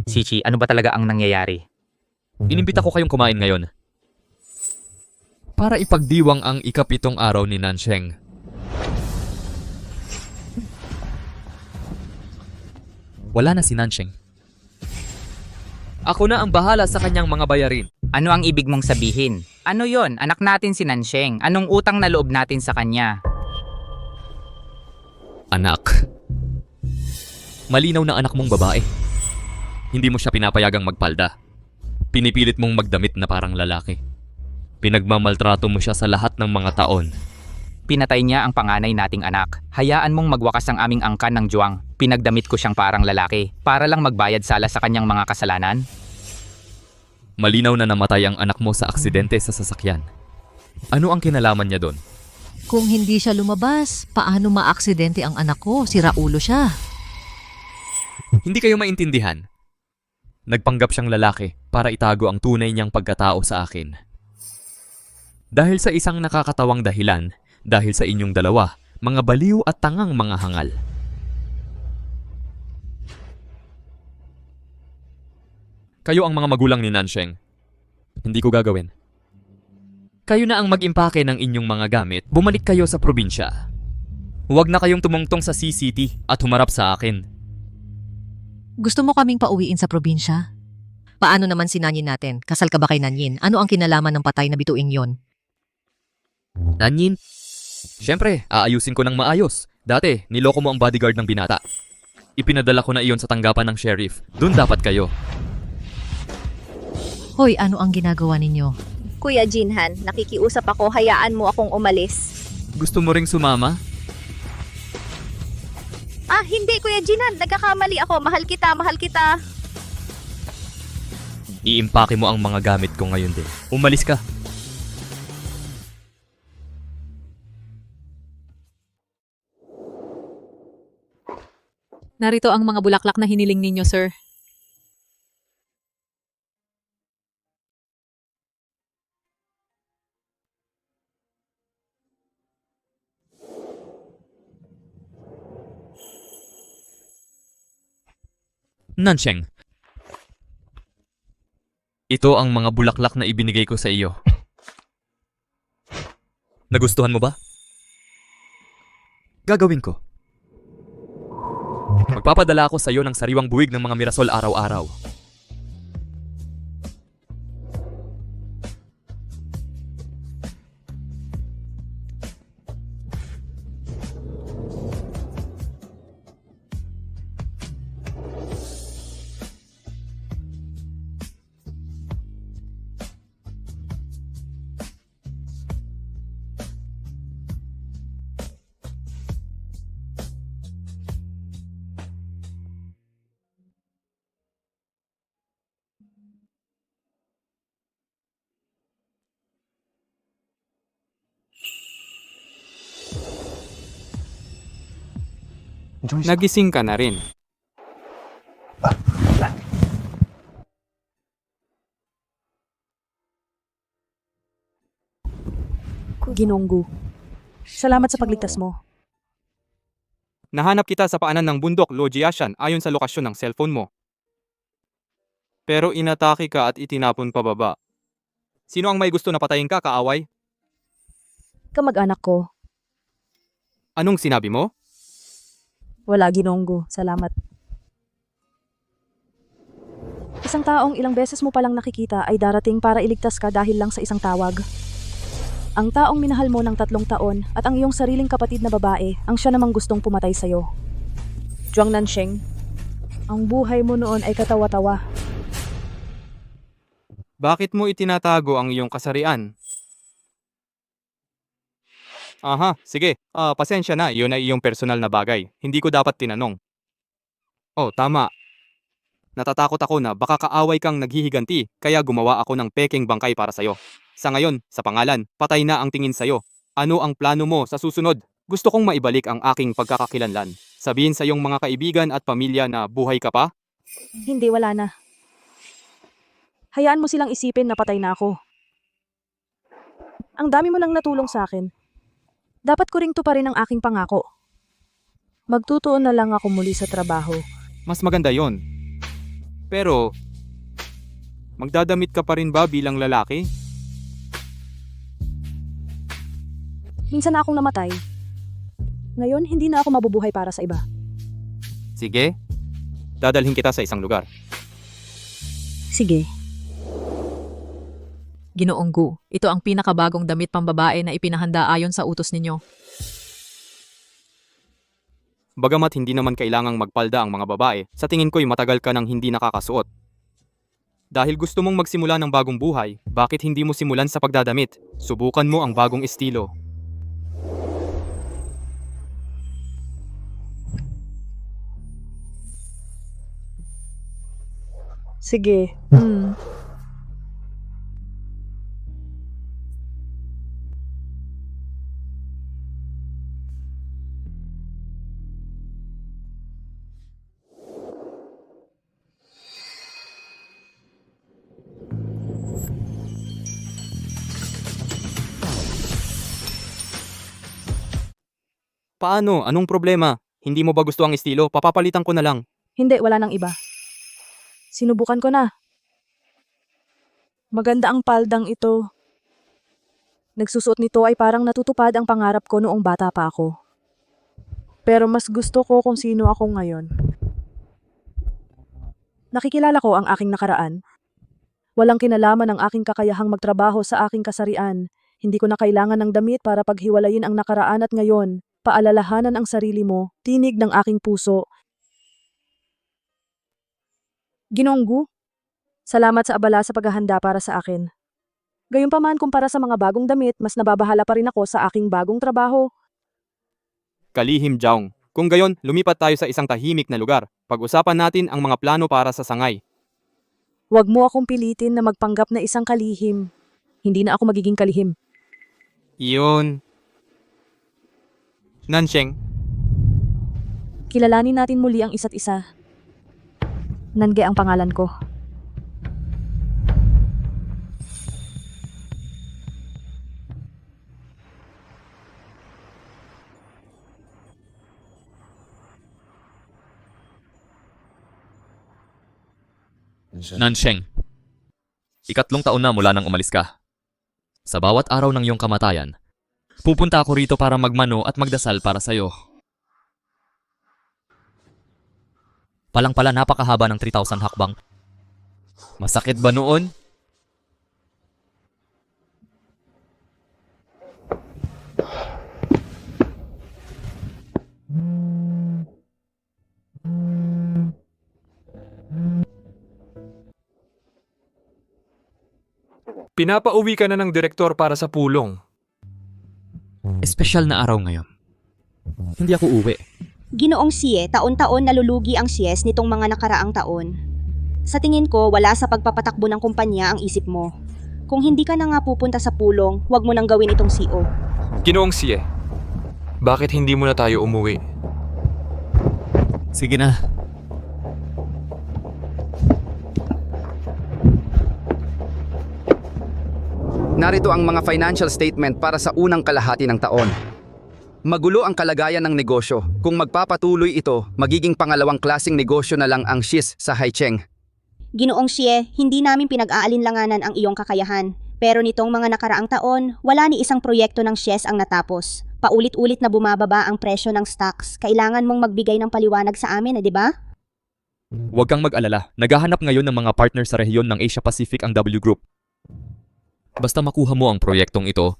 Sichi, ano ba talaga ang nangyayari? Inimbita ko kayong kumain ngayon. Para ipagdiwang ang ikapitong araw ni Nansheng. Wala na si Nansheng. Ako na ang bahala sa kanyang mga bayarin. Ano ang ibig mong sabihin? Ano yon? Anak natin si Nansheng. Anong utang na loob natin sa kanya? Anak. Malinaw na anak mong babae. Hindi mo siya pinapayagang magpalda. Pinipilit mong magdamit na parang lalaki. Pinagmamaltrato mo siya sa lahat ng mga taon. Pinatay niya ang panganay nating anak. Hayaan mong magwakas ang aming angkan ng juwang. Pinagdamit ko siyang parang lalaki para lang magbayad sala sa kanyang mga kasalanan. Malinaw na namatay ang anak mo sa aksidente sa sasakyan. Ano ang kinalaman niya doon? Kung hindi siya lumabas, paano maaksidente ang anak ko? Sira ulo siya. Hindi kayo maintindihan. Nagpanggap siyang lalaki para itago ang tunay niyang pagkatao sa akin. Dahil sa isang nakakatawang dahilan, dahil sa inyong dalawa, mga baliw at tangang mga hangal. Kayo ang mga magulang ni Nansheng. Hindi ko gagawin. Kayo na ang mag-impake ng inyong mga gamit, bumalik kayo sa probinsya. Huwag na kayong tumungtong sa CCT at humarap sa akin. Gusto mo kaming pauwiin sa probinsya? Paano naman si Nanyin natin? Kasal ka ba kay Nanyin? Ano ang kinalaman ng patay na bituing yon? Nanyin? Siyempre, aayusin ko ng maayos. Dati, niloko mo ang bodyguard ng binata. Ipinadala ko na iyon sa tanggapan ng sheriff. Doon dapat kayo. Hoy, ano ang ginagawa ninyo? Kuya Jinhan, nakikiusap ako, hayaan mo akong umalis. Gusto mo ring sumama? Hindi Kuya Jinhan, nagkakamali ako. Mahal kita, mahal kita. Iimpake mo ang mga gamit ko ngayon din. Umalis ka. Narito ang mga bulaklak na hiniling ninyo, sir. Nansheng. Ito ang mga bulaklak na ibinigay ko sa iyo. Nagustuhan mo ba? Gagawin ko. Magpapadala ako sa iyo ng sariwang buwig ng mga mirasol araw-araw. Nagising ka na rin. Ginonggu. Salamat sa pagligtas mo. Nahanap kita sa paanan ng bundok, Lojiashan, ayon sa lokasyon ng cellphone mo. Pero inatake ka at itinapon pababa. Sino ang may gusto na patayin ka, kaaway? Kamag-anak ko. Anong sinabi mo? Wala, Ginonggu. Salamat. Isang taong ilang beses mo palang nakikita ay darating para iligtas ka dahil lang sa isang tawag. Ang taong minahal mo ng 3 taon at ang iyong sariling kapatid na babae ang siya namang gustong pumatay sa'yo. Zhuang Nansheng, ang buhay mo noon ay katawa-tawa. Bakit mo itinatago ang iyong kasarian? Aha, sige. Pasensya na, iyon ay iyong personal na bagay. Hindi ko dapat tinanong. Oh, tama. Natatakot ako na baka kaaway kang naghihiganti, kaya gumawa ako ng pekeng bangkay para sa'yo. Sa ngayon, sa pangalan, patay na ang tingin sa'yo. Ano ang plano mo sa susunod? Gusto kong maibalik ang aking pagkakakilanlan. Sabihin sa iyong mga kaibigan at pamilya na buhay ka pa? Hindi, wala na. Hayaan mo silang isipin na patay na ako. Ang dami mo nang natulong sa akin. Dapat ko ring tuparin ang aking pangako. Magtutuon na lang ako muli sa trabaho. Mas maganda yon. Pero, magdadamit ka pa rin ba bilang lalaki? Minsan na akong namatay. Ngayon, hindi na ako mabubuhay para sa iba. Sige, dadalhin kita sa isang lugar. Sige. Ginoong Gu, ito ang pinakabagong damit pambabae na ipinahanda ayon sa utos ninyo. Bagamat hindi naman kailangang magpalda ang mga babae, sa tingin ko'y matagal ka nang hindi nakakasuot. Dahil gusto mong magsimula ng bagong buhay, bakit hindi mo simulan sa pagdadamit? Subukan mo ang bagong estilo. Sige. Paano? Anong problema? Hindi mo ba gusto ang estilo? Papapalitan ko na lang. Hindi, wala nang iba. Sinubukan ko na. Maganda ang paldang ito. Nagsusuot nito ay parang natutupad ang pangarap ko noong bata pa ako. Pero mas gusto ko kung sino ako ngayon. Nakikilala ko ang aking nakaraan. Walang kinalaman ang aking kakayahang magtrabaho sa aking kasarian. Hindi ko na kailangan ng damit para paghiwalayin ang nakaraan at ngayon. Paalalahanan ang sarili mo, tinig ng aking puso. Ginoong Gu, salamat sa abala sa paghahanda para sa akin. Gayunpaman kumpara sa mga bagong damit, mas nababahala pa rin ako sa aking bagong trabaho. Kalihim Jaong. Kung gayon, lumipat tayo sa isang tahimik na lugar. Pag-usapan natin ang mga plano para sa sangay. Huwag mo akong pilitin na magpanggap na isang kalihim. Hindi na ako magiging kalihim. Iyon. Nansheng, Kilalanin natin muli ang isa't isa. Nange ang pangalan ko. Nansheng, 3 taon na mula nang umalis ka. Sa bawat araw ng iyong kamatayan, pupunta ako rito para magmano at magdasal para sa'yo. Palang-pala napakahaba ng 3,000 hakbang. Masakit ba noon? Pinapauwi ka na ng direktor para sa pulong. Espesyal na araw ngayon. Hindi ako uwi. Ginoong Xie, taon-taon nalulugi ang Xies nitong mga nakaraang taon. Sa tingin ko, wala sa pagpapatakbo ng kumpanya ang isip mo. Kung hindi ka na nga pupunta sa pulong, huwag mo nang gawin itong CO. Ginoong Xie, bakit hindi mo na tayo umuwi? Sige na. Narito ang mga financial statement para sa unang kalahati ng taon. Magulo ang kalagayan ng negosyo. Kung magpapatuloy ito, magiging pangalawang klaseng negosyo na lang ang Xies sa Haicheng. Ginoong Xie, hindi namin pinag-aalinlanganan ang iyong kakayahan. Pero nitong mga nakaraang taon, wala ni isang proyekto ng Xies ang natapos. Paulit-ulit na bumababa ang presyo ng stocks. Kailangan mong magbigay ng paliwanag sa amin, di ba? Huwag kang mag-alala. Naghahanap ngayon ng mga partner sa rehiyon ng Asia Pacific ang W Group. Basta makuha mo ang proyektong ito,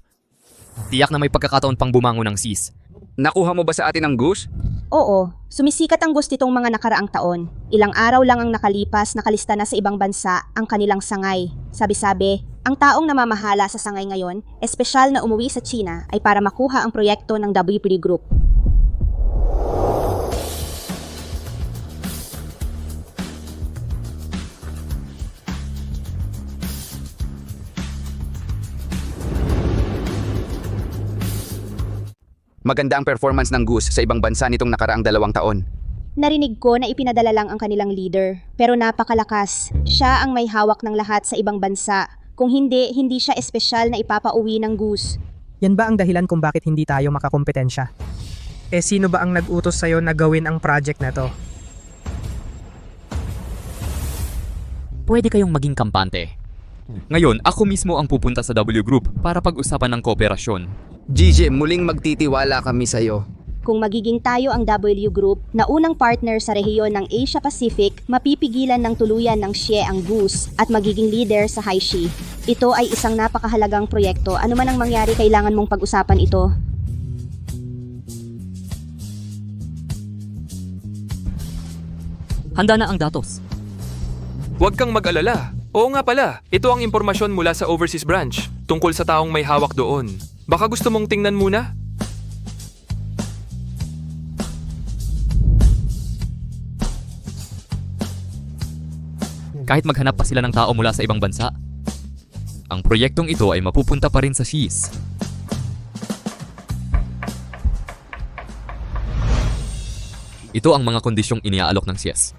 tiyak na may pagkakataon pang bumangon ng Xies. Nakuha mo ba sa atin ang goose? Oo, sumisikat ang gusto itong mga nakaraang taon. Ilang araw lang ang nakalipas, nakalista na sa ibang bansa ang kanilang sangay. Sabi-sabi, ang taong namamahala sa sangay ngayon, espesyal na umuwi sa China, ay para makuha ang proyekto ng WPD Group. Maganda ang performance ng Goose sa ibang bansa nitong nakaraang 2 taon. Narinig ko na ipinadala lang ang kanilang leader, pero napakalakas. Siya ang may hawak ng lahat sa ibang bansa. Kung hindi, hindi siya espesyal na ipapauwi ng Goose. Yan ba ang dahilan kung bakit hindi tayo makakompetensya? Sino ba ang nag-utos sa'yo na gawin ang project na to? Pwede kayong maging kampante. Ngayon, ako mismo ang pupunta sa W Group para pag-usapan ng kooperasyon. GJ, muling magtitiwala kami sa'yo. Kung magiging tayo ang W Group na unang partner sa rehiyon ng Asia Pacific, mapipigilan ng tuluyan ng Xie ang Goose at magiging leader sa Haishi. Ito ay isang napakahalagang proyekto. Ano man ang mangyari, kailangan mong pag-usapan ito. Handa na ang datos. Huwag kang mag-alala. Oo nga pala, ito ang impormasyon mula sa overseas branch tungkol sa taong may hawak doon. Baka gusto mong tingnan muna? Kahit maghanap pa sila ng tao mula sa ibang bansa, ang proyektong ito ay mapupunta pa rin sa SHIS. Ito ang mga kondisyong iniaalok ng SHIS.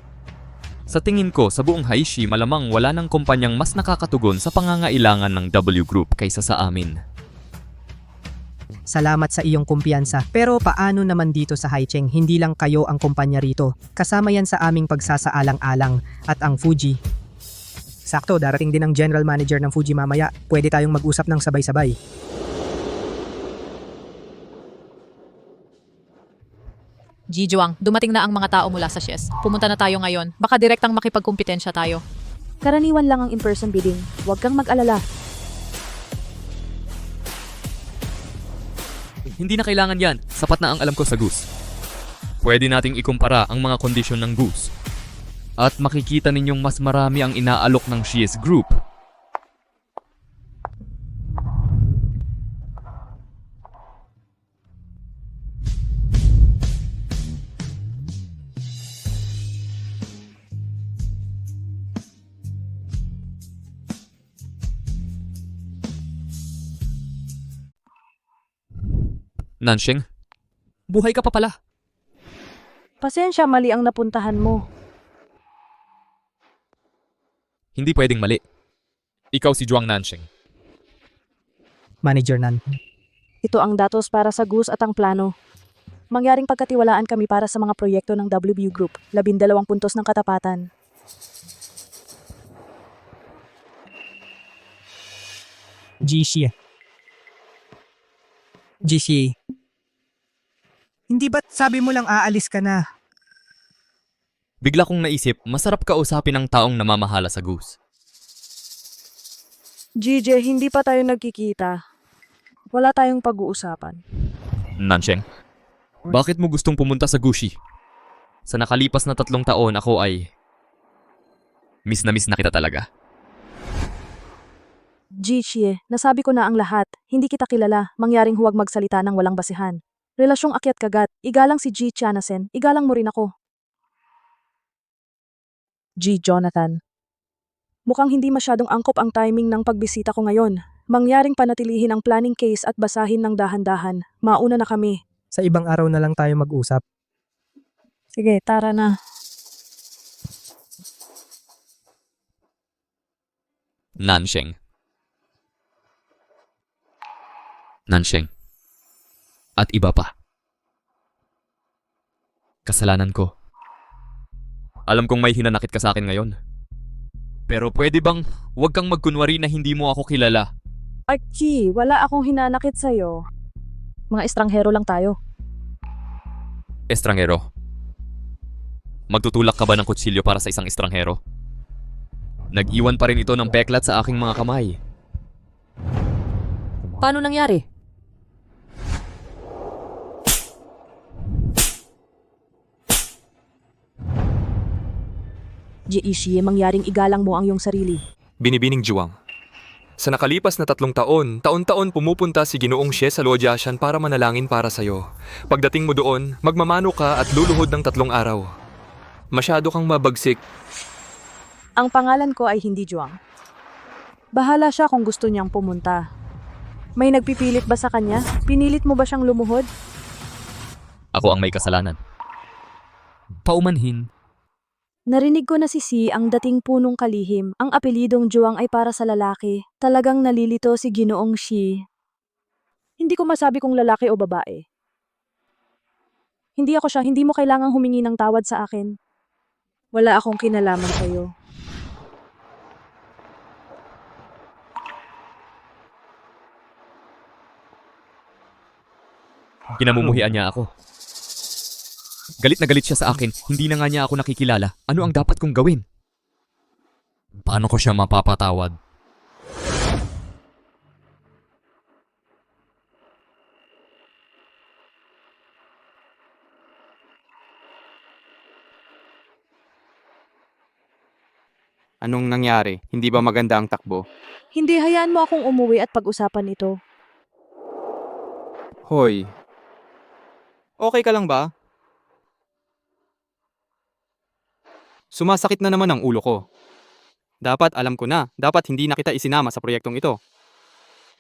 Sa tingin ko, sa buong Haishi, malamang wala ng kumpanyang mas nakakatugon sa pangangailangan ng W Group kaysa sa amin. Salamat sa iyong kumpiyansa. Pero paano naman dito sa Haicheng? Hindi lang kayo ang kumpanya rito. Kasama yan sa aming pagsasaalang-alang at ang Fuji. Sakto, darating din ang general manager ng Fuji mamaya. Pwede tayong mag-usap ng sabay-sabay. Jijuang, dumating na ang mga tao mula sa SHIS. Pumunta na tayo ngayon. Baka direktang makipagkumpetensya tayo. Karaniwan lang ang in-person bidding. Huwag kang mag-alala. Hindi na kailangan yan. Sapat na ang alam ko sa Goose. Pwede nating ikumpara ang mga kondisyon ng Goose. At makikita ninyong mas marami ang inaalok ng SHIS Group. Nansheng, buhay ka pa pala. Pasensya, mali ang napuntahan mo. Hindi pwedeng mali. Ikaw si Zhuang Nansheng. Manager Nan. Ito ang datos para sa Goose at ang plano. Mangyaring pagkatiwalaan kami para sa mga proyekto ng WB Group. 12 puntos ng katapatan. GC. Hindi ba't sabi mo lang aalis ka na? Bigla kong naisip, masarap kausapin ang taong namamahala sa Goose. GJ, hindi pa tayo nagkikita. Wala tayong pag-uusapan. Nansheng, bakit mo gustong pumunta sa Gushi? Sa nakalipas na 3 taon ako ay... miss na kita talaga. Jichie, nasabi ko na ang lahat. Hindi kita kilala. Mangyaring huwag magsalita ng walang basihan. Relasyong akyat kagat. Igalang si G. Chanasen. Igalang mo rin ako. G. Jonathan. Mukhang hindi masyadong angkop ang timing ng pagbisita ko ngayon. Mangyaring panatilihin ang planning case at basahin ng dahan-dahan. Mauna na kami. Sa ibang araw na lang tayo mag-usap. Sige, tara na. Nansheng. At iba pa. Kasalanan ko. Alam kong may hinanakit ka sa akin ngayon. Pero pwede bang huwag kang magkunwari na hindi mo ako kilala? Archie, wala akong hinanakit sa'yo. Mga estranghero lang tayo. Estranghero? Magtutulak ka ba ng kutsilyo para sa isang estranghero? Nag-iwan pa rin ito ng peklat sa aking mga kamay. Paano nangyari? Jiishi, mangyaring igalang mo ang iyong sarili. Binibining Zhuang. Sa nakalipas na 3 taon, taon-taon pumupunta si Ginoong Xie sa Luojiashan para manalangin para sa'yo. Pagdating mo doon, magmamano ka at luluhod ng 3 araw. Masyado kang mabagsik. Ang pangalan ko ay hindi Zhuang. Bahala siya kung gusto niyang pumunta. May nagpipilit ba sa kanya? Pinilit mo ba siyang lumuhod? Ako ang may kasalanan. Paumanhin, Narinig ko na si Si ang dating punong kalihim. Ang apelidong Juang ay para sa lalaki. Talagang nalilito si Ginoong Shi. Hindi ko masabi kung lalaki o babae. Hindi ako siya, hindi mo kailangang humingi ng tawad sa akin. Wala akong kinalaman sa'yo. kinamumuhian niya ako. Galit na galit siya sa akin, hindi na nga niya ako nakikilala. Ano ang dapat kong gawin? Paano ko siya mapapatawad? Anong nangyari? Hindi ba maganda ang takbo? Hindi, hayaan mo akong umuwi at pag-usapan ito. Hoy. Okay ka lang ba? Sumasakit na naman ang ulo ko. Dapat alam ko na, dapat hindi na kita isinama sa proyektong ito.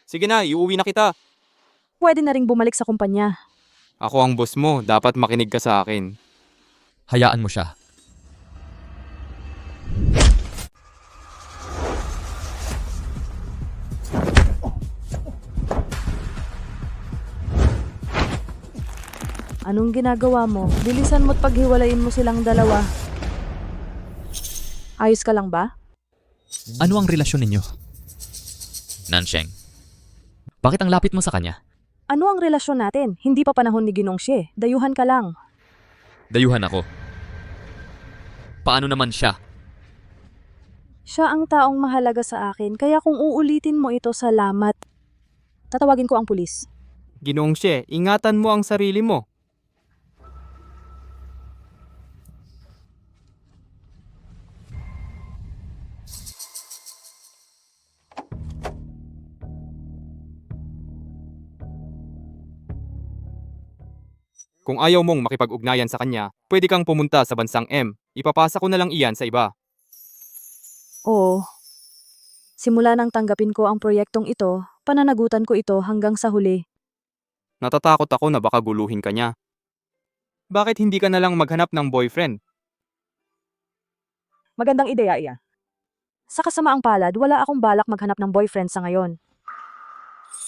Sige na, iuwi na kita. Pwede na ring bumalik sa kumpanya. Ako ang boss mo, dapat makinig ka sa akin. Hayaan mo siya. Anong ginagawa mo? Bilisan mo't paghiwalayin mo silang dalawa. Ayos ka lang ba? Ano ang relasyon ninyo? Nansheng, bakit ang lapit mo sa kanya? Ano ang relasyon natin? Hindi pa panahon ni Ginong Xie. Dayuhan ka lang. Dayuhan ako. Paano naman siya? Siya ang taong mahalaga sa akin, kaya kung uulitin mo ito, salamat. Tatawagin ko ang pulis. Ginoong Xie, ingatan mo ang sarili mo. Kung ayaw mong makipag-ugnayan sa kanya, pwede kang pumunta sa bansang M. Ipapasa ko na lang iyan sa iba. Oo. Simula nang tanggapin ko ang proyektong ito, pananagutan ko ito hanggang sa huli. Natatakot ako na baka guluhin ka niya. Bakit hindi ka na lang maghanap ng boyfriend? Magandang ideya iyan. Sa kasamaang palad, wala akong balak maghanap ng boyfriend sa ngayon.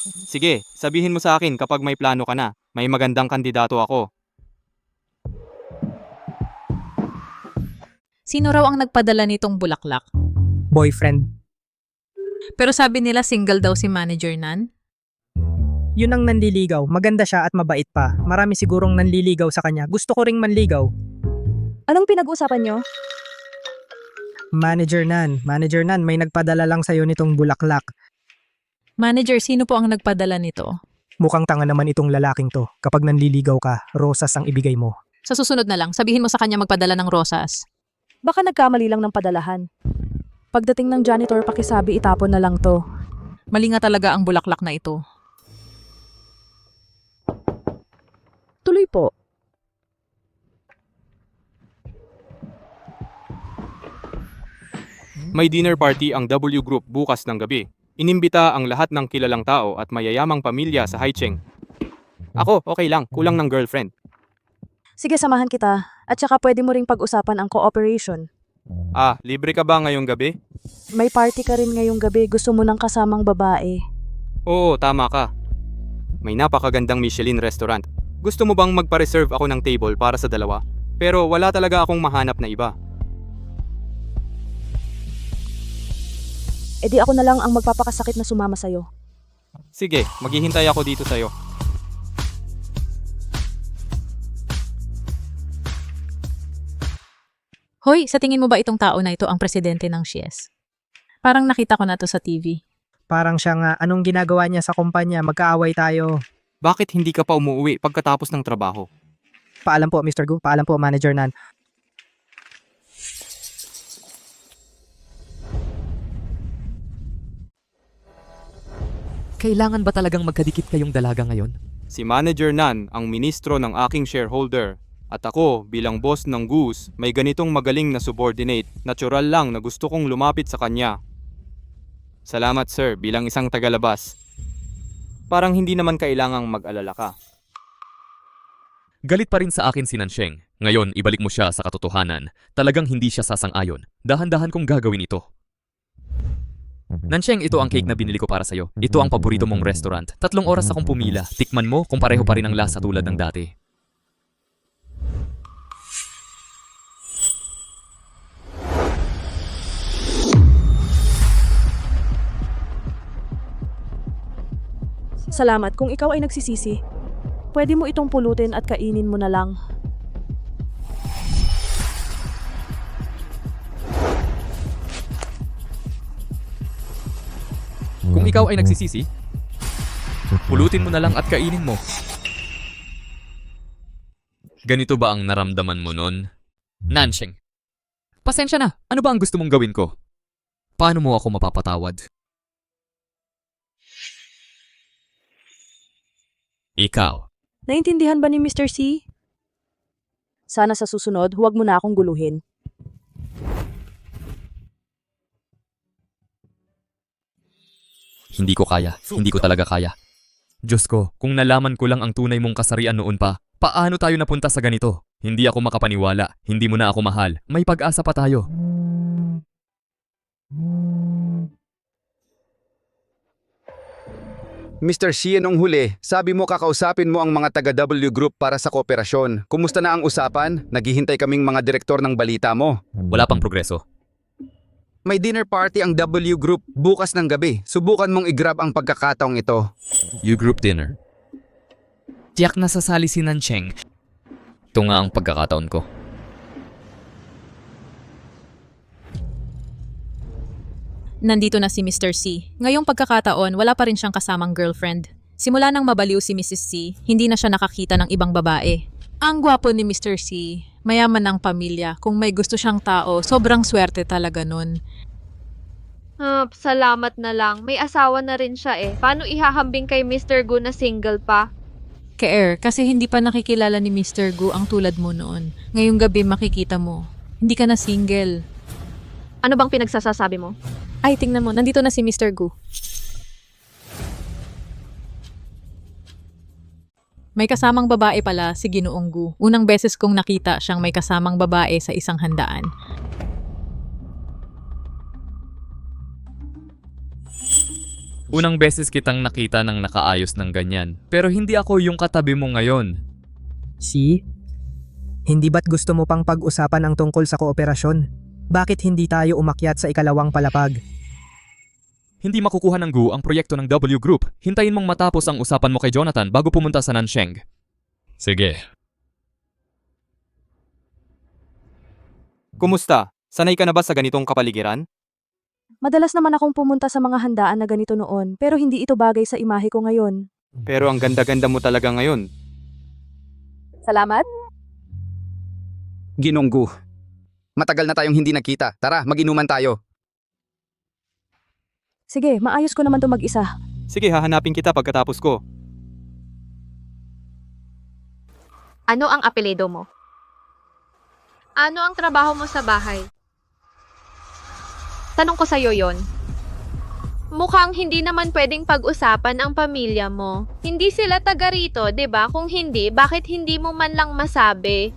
Sige, sabihin mo sa akin kapag may plano ka na. May magandang kandidato ako. Sino raw ang nagpadala nitong bulaklak? Boyfriend. Pero sabi nila single daw si Manager Nan. Yun ang nanliligaw. Maganda siya at mabait pa. Marami sigurong nanliligaw sa kanya. Gusto ko ring manligaw. Anong pinag-uusapan nyo? Manager Nan, may nagpadala lang sa'yo nitong bulaklak. Manager, sino po ang nagpadala nito? Mukhang tanga naman itong lalaking to. Kapag nanliligaw ka, rosas ang ibigay mo. Sa susunod na lang, sabihin mo sa kanya magpadala ng rosas. Baka nagkamali lang ng padalahan. Pagdating ng janitor, pakisabi itapon na lang to. Mali nga talaga ang bulaklak na ito. Tuloy po. May dinner party ang W Group bukas ng gabi. Inimbita ang lahat ng kilalang tao at mayayamang pamilya sa Haicheng. Ako, okay lang. Kulang ng girlfriend. Sige, samahan kita. At saka pwede mo ring pag-usapan ang cooperation. Ah, libre ka ba ngayong gabi? May party ka rin ngayong gabi. Gusto mo ng kasamang babae. Oo, tama ka. May napakagandang Michelin restaurant. Gusto mo bang magpa-reserve ako ng table para sa dalawa? Pero wala talaga akong mahanap na iba. E di ako na lang ang magpapakasakit na sumama sa'yo. Sige, maghihintay ako dito sa'yo. Hoy, sa tingin mo ba itong tao na ito ang presidente ng Xies? Parang nakita ko na to sa TV. Parang siya nga, anong ginagawa niya sa kumpanya? Magkaaway tayo. Bakit hindi ka pa umuwi pagkatapos ng trabaho? Paalam po, Mr. Gu. Paalam po, Manager Nan. Kailangan ba talagang magkadikit kayong dalaga ngayon? Si Manager Nan ang ministro ng aking shareholder. At ako, bilang boss ng Goose, may ganitong magaling na subordinate. Natural lang na gusto kong lumapit sa kanya. Salamat sir, bilang isang tagalabas. Parang hindi naman kailangang mag-alala ka. Galit pa rin sa akin si Nansheng. Ngayon, ibalik mo siya sa katotohanan. Talagang hindi siya sasang-ayon. Dahan-dahan kong gagawin ito. Nansheng, ito ang cake na binili ko para sa'yo. Ito ang paborito mong restaurant. 3 oras akong pumila. Tikman mo kung pareho pa rin ang lasa tulad ng dati. Salamat kung ikaw ay nagsisisi. Pwede mo itong pulutin at kainin mo na lang. Kung ikaw ay nagsisisi, pulutin mo na lang at kainin mo. Ganito ba ang naramdaman mo nun? Nansheng, pasensya na. Ano ba ang gusto mong gawin ko? Paano mo ako mapapatawad? Ikaw. Naintindihan ba ni Mr. C? Sana sa susunod, huwag mo na akong guluhin. Hindi ko kaya. Hindi ko talaga kaya. Diyos ko, kung nalaman ko lang ang tunay mong kasarian noon pa, paano tayo napunta sa ganito? Hindi ako makapaniwala. Hindi mo na ako mahal. May pag-asa pa tayo. Mr. Xie, nung huli, sabi mo kakausapin mo ang mga taga-W Group para sa kooperasyon. Kumusta na ang usapan? Naghihintay kaming mga direktor ng balita mo. Wala pang progreso. May dinner party ang W Group bukas ng gabi. Subukan mong i-grab ang pagkakataong ito. U-Group dinner. Tiyak na sasali si Nansheng. Ito nga ang pagkakataon ko. Nandito na si Mr. C. Ngayong pagkakataon, wala pa rin siyang kasamang girlfriend. Simula nang mabaliw si Mrs. C, hindi na siya nakakita ng ibang babae. Ang gwapo ni Mr. C, mayaman ng pamilya. Kung may gusto siyang tao, sobrang swerte talaga nun. Salamat na lang. May asawa na rin siya eh. Paano ihahambing kay Mr. Gu na single pa? Keer, kasi hindi pa nakikilala ni Mr. Gu ang tulad mo noon. Ngayong gabi makikita mo. Hindi ka na single. Ano bang pinagsasasabi mo? Ay, tingnan mo. Nandito na si Mr. Gu. May kasamang babae pala si Ginoong Gu. Unang beses kong nakita siyang may kasamang babae sa isang handaan. Unang beses kitang nakita ng nakaayos ng ganyan. Pero hindi ako yung katabi mo ngayon. Si? Hindi ba't gusto mo pang pag-usapan ang tungkol sa kooperasyon? Bakit hindi tayo umakyat sa ikalawang palapag? Hindi makukuha ng Gu ang proyekto ng W Group. Hintayin mong matapos ang usapan mo kay Jonathan bago pumunta sa Nansheng. Sige. Kumusta? Sanay ka na ba sa ganitong kapaligiran? Madalas naman akong pumunta sa mga handaan na ganito noon, pero hindi ito bagay sa imahe ko ngayon. Pero ang ganda-ganda mo talaga ngayon. Salamat. Ginonggu. Matagal na tayong hindi nagkita. Tara, mag-inuman tayo. Sige, maayos ko naman to mag-isa. Sige, hahanapin kita pagkatapos ko. Ano ang apelyido mo? Ano ang trabaho mo sa bahay? Tanong ko sa'yo yon. Mukhang hindi naman pwedeng pag-usapan ang pamilya mo. Hindi sila taga rito, 'di ba? Kung hindi, bakit hindi mo man lang masabi?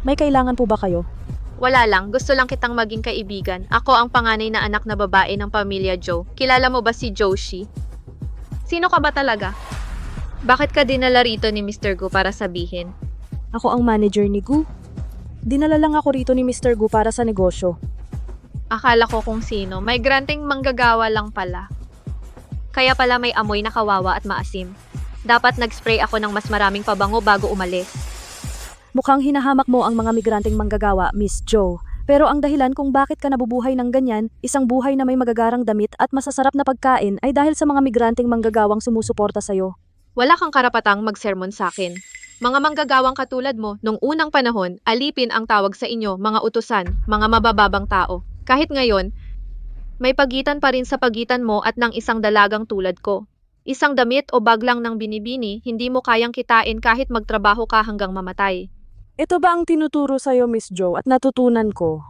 May kailangan po ba kayo? Wala lang, gusto lang kitang maging kaibigan. Ako ang panganay na anak na babae ng pamilya Joe. Kilala mo ba si Joshi? Sino ka ba talaga? Bakit ka dinala rito ni Mr. Gu para sabihin? Ako ang manager ni Gu. Dinala lang ako rito ni Mr. Gu para sa negosyo. Akala ko kung sino. May granting manggagawa lang pala. Kaya pala may amoy na kawawa at maasim. Dapat nag-spray ako ng mas maraming pabango bago umalis. Mukhang hinahamak mo ang mga migranteng manggagawa, Miss Joe. Pero ang dahilan kung bakit ka nabubuhay ng ganyan, isang buhay na may magagarang damit at masasarap na pagkain ay dahil sa mga migranteng manggagawang sumusuporta sa'yo. Wala kang karapatang magsermon sa akin. Mga manggagawang katulad mo, nung unang panahon, alipin ang tawag sa inyo, mga utusan, mga mabababang tao. Kahit ngayon, may pagitan pa rin sa pagitan mo at ng isang dalagang tulad ko. Isang damit o bag lang ng binibini, hindi mo kayang kitain kahit magtrabaho ka hanggang mamatay. Ito ba ang tinuturo sa'yo, Miss Joe, at natutunan ko?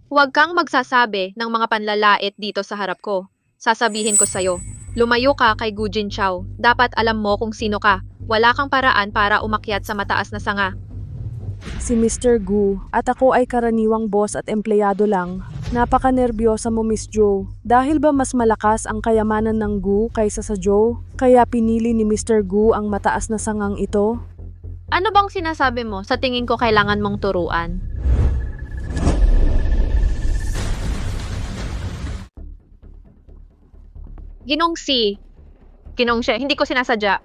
Huwag kang magsasabi ng mga panlalait dito sa harap ko. Sasabihin ko sa'yo, lumayo ka kay Gu Jinchao. Dapat alam mo kung sino ka. Wala kang paraan para umakyat sa mataas na sanga. Si Mr. Gu at ako ay karaniwang boss at empleyado lang. Napaka-nervyosa mo, Miss Joe. Dahil ba mas malakas ang kayamanan ng Gu kaysa sa Joe? Kaya pinili ni Mr. Gu ang mataas na sangang ito? Ano bang sinasabi mo? Sa tingin ko kailangan mong turuan. Ginongsi. Ginongsi, hindi ko sinasadya.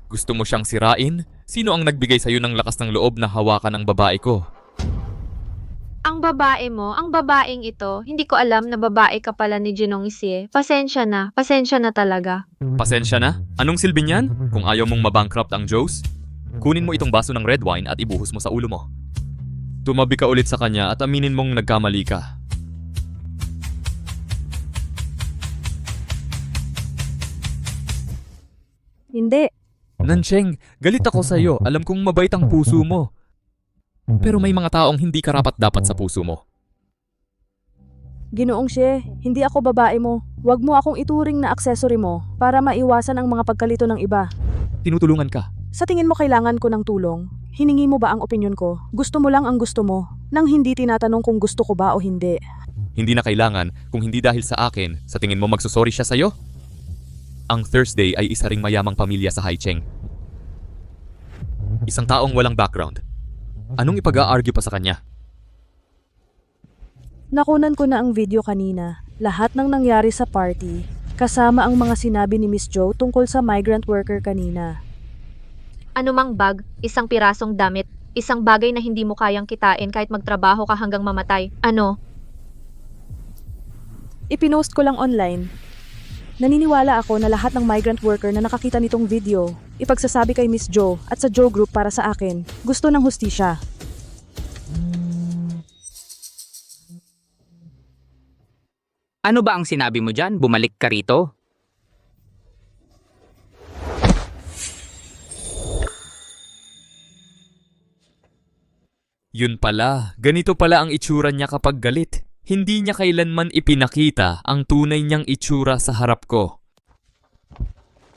Gusto mo siyang sirain? Sino ang nagbigay sa'yo ng lakas ng loob na hawakan ang babae ko? Ang babae mo, ang babaeng ito, hindi ko alam na babae ka pala ni Ginongsi. Pasensya na talaga. Pasensya na? Anong silbi niyan? Kung ayaw mong mabankrupt ang Joes? Kunin mo itong baso ng red wine at ibuhos mo sa ulo mo. Tumabi ka ulit sa kanya at aminin mong nagkamali ka. Hindi. Nansheng, galit ako sa'yo. Alam kong mabait ang puso mo. Pero may mga taong hindi karapat-dapat sa puso mo. Ginoong Xie, hindi ako babae mo. Huwag mo akong ituring na accessory mo para maiwasan ang mga pagkalito ng iba. Tinutulungan ka. Sa tingin mo kailangan ko ng tulong? Hiningi mo ba ang opinyon ko? Gusto mo lang ang gusto mo, nang hindi tinatanong kung gusto ko ba o hindi. Hindi na kailangan kung hindi dahil sa akin. Sa tingin mo magsusorry siya sa'yo? Ang Thursday ay isa ring mayamang pamilya sa Haicheng. Isang taong walang background. Anong ipag-a-argue pa sa kanya? Nakunan ko na ang video kanina. Lahat ng nangyari sa party, kasama ang mga sinabi ni Miss Joe tungkol sa migrant worker kanina. Anumang bag, isang pirasong damit, isang bagay na hindi mo kayang kitain kahit magtrabaho ka hanggang mamatay. Ano? Ipinost ko lang online. Naniniwala ako na lahat ng migrant worker na nakakita nitong video, ipagsasabi kay Miss Joe at sa Joe Group para sa akin, gusto ng hustisya. Ano ba ang sinabi mo dyan? Bumalik ka rito? Yun pala, ganito pala ang itsura niya kapag galit. Hindi niya kailanman ipinakita ang tunay niyang itsura sa harap ko.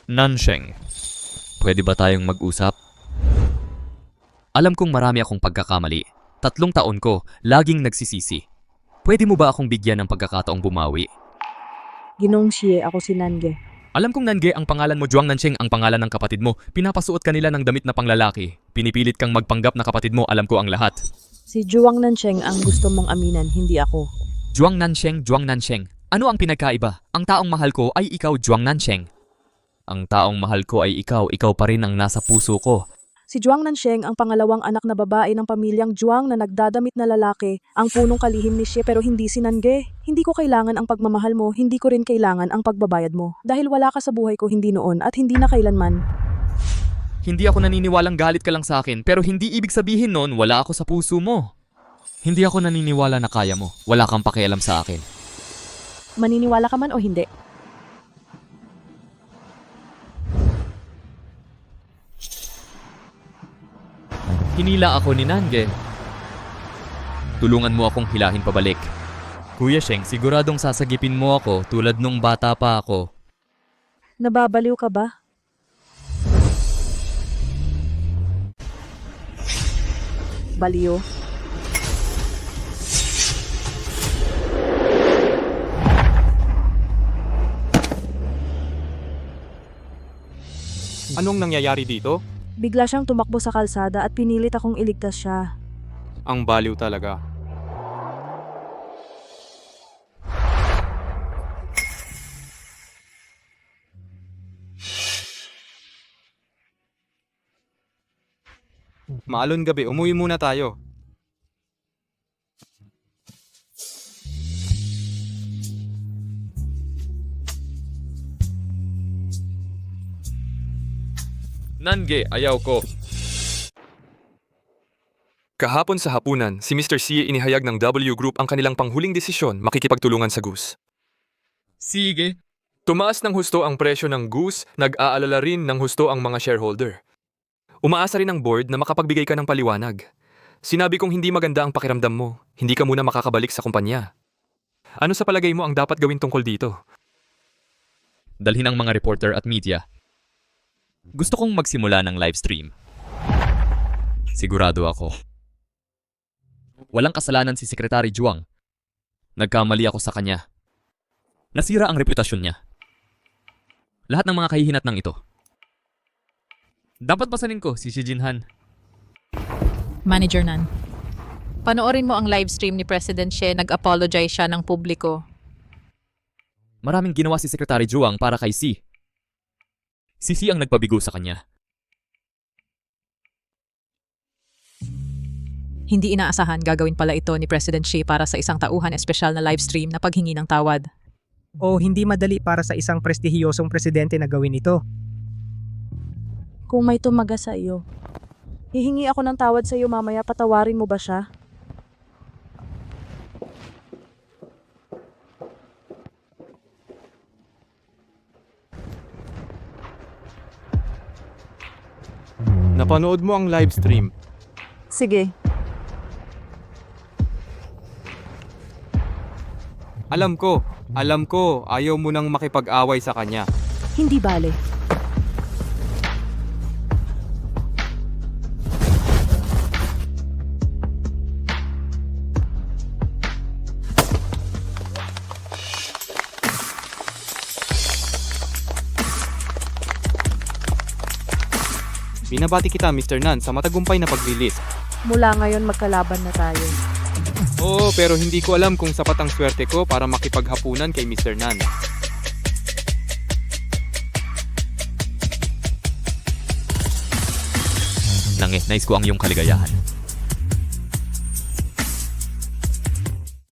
Nansheng, pwede ba tayong mag-usap? Alam kong marami akong pagkakamali. 3 taon ko, laging nagsisisi. Pwede mo ba akong bigyan ng pagkakataong bumawi? Ginong Xie, ako si Nange. Alam kong Nange, ang pangalan mo Zhuang Nansheng ang pangalan ng kapatid mo. Pinapasuot ka nila ng damit na panglalaki. Pinipilit kang magpanggap na kapatid mo, alam ko ang lahat. Si Zhuang Nansheng ang gusto mong aminan, hindi ako. Zhuang Nansheng, Zhuang Nansheng. Ano ang pinagkaiba? Ang taong mahal ko ay ikaw, Zhuang Nansheng. Ang taong mahal ko ay ikaw pa rin ang nasa puso ko. Si Zhuang Nansheng ang pangalawang anak na babae ng pamilyang Zhuang na nagdadamit na lalaki, ang punong kalihim ni Xie pero hindi si Nange. Hindi ko kailangan ang pagmamahal mo, hindi ko rin kailangan ang pagbabayad mo. Dahil wala ka sa buhay ko hindi noon at hindi na kailanman. Hindi ako naniniwalang galit ka lang sa akin, pero hindi ibig sabihin nun wala ako sa puso mo. Hindi ako naniniwala na kaya mo. Wala kang pakialam sa akin. Maniniwala ka man o hindi? Hinila ako ni Nange. Tulungan mo akong hilahin pabalik. Kuya Sheng, siguradong sasagipin mo ako tulad nung bata pa ako. Nababaliw ka ba? Baliw. Anong nangyayari dito? Bigla siyang tumakbo sa kalsada at pinilit akong iligtas siya. Ang baliw talaga. Maalon gabi, umuwi muna tayo. Nange, ayaw ko. Kahapon sa hapunan, si Mr. C inihayag ng W Group ang kanilang panghuling desisyon makikipagtulungan sa Goose. Sige. Tumaas ng husto ang presyo ng Goose, nag-aalala rin ng husto ang mga shareholder. Umaasa rin ang board na makapagbigay ka ng paliwanag. Sinabi kong hindi maganda ang pakiramdam mo, hindi ka muna makakabalik sa kumpanya. Ano sa palagay mo ang dapat gawin tungkol dito? Dalhin ang mga reporter at media. Gusto kong magsimula ng live stream. Sigurado ako. Walang kasalanan si Secretary Juang. Nagkamali ako sa kanya. Nasira ang reputasyon niya. Lahat ng mga kahihinatnang ito. Dapat pasanin ko si Xi Jinhan. Manager Nan, panoorin mo ang live stream ni President Xie, nag-apologize siya ng publiko. Maraming ginawa si Secretary Juang para kay Si. Si Si ang nagpabigo sa kanya. Hindi inaasahan gagawin pala ito ni President Xi para sa isang tauhan espesyal na live stream na paghingi ng tawad. O hindi madali para sa isang prestihiyosong presidente na gawin ito. Kung may tumaga sa iyo, hihingi ako ng tawad sa iyo mamaya, patawarin mo ba siya? Napanood mo ang live stream. Sige. Alam ko, ayaw mo nang makipag-away sa kanya. Hindi bale. Binabati kita, Mr. Nan, sa matagumpay na paglilis. Mula ngayon magkalaban na tayo. Oo, pero hindi ko alam kung sapat ang swerte ko para makipaghapunan kay Mr. Nan. Nais ko ang iyong kaligayahan.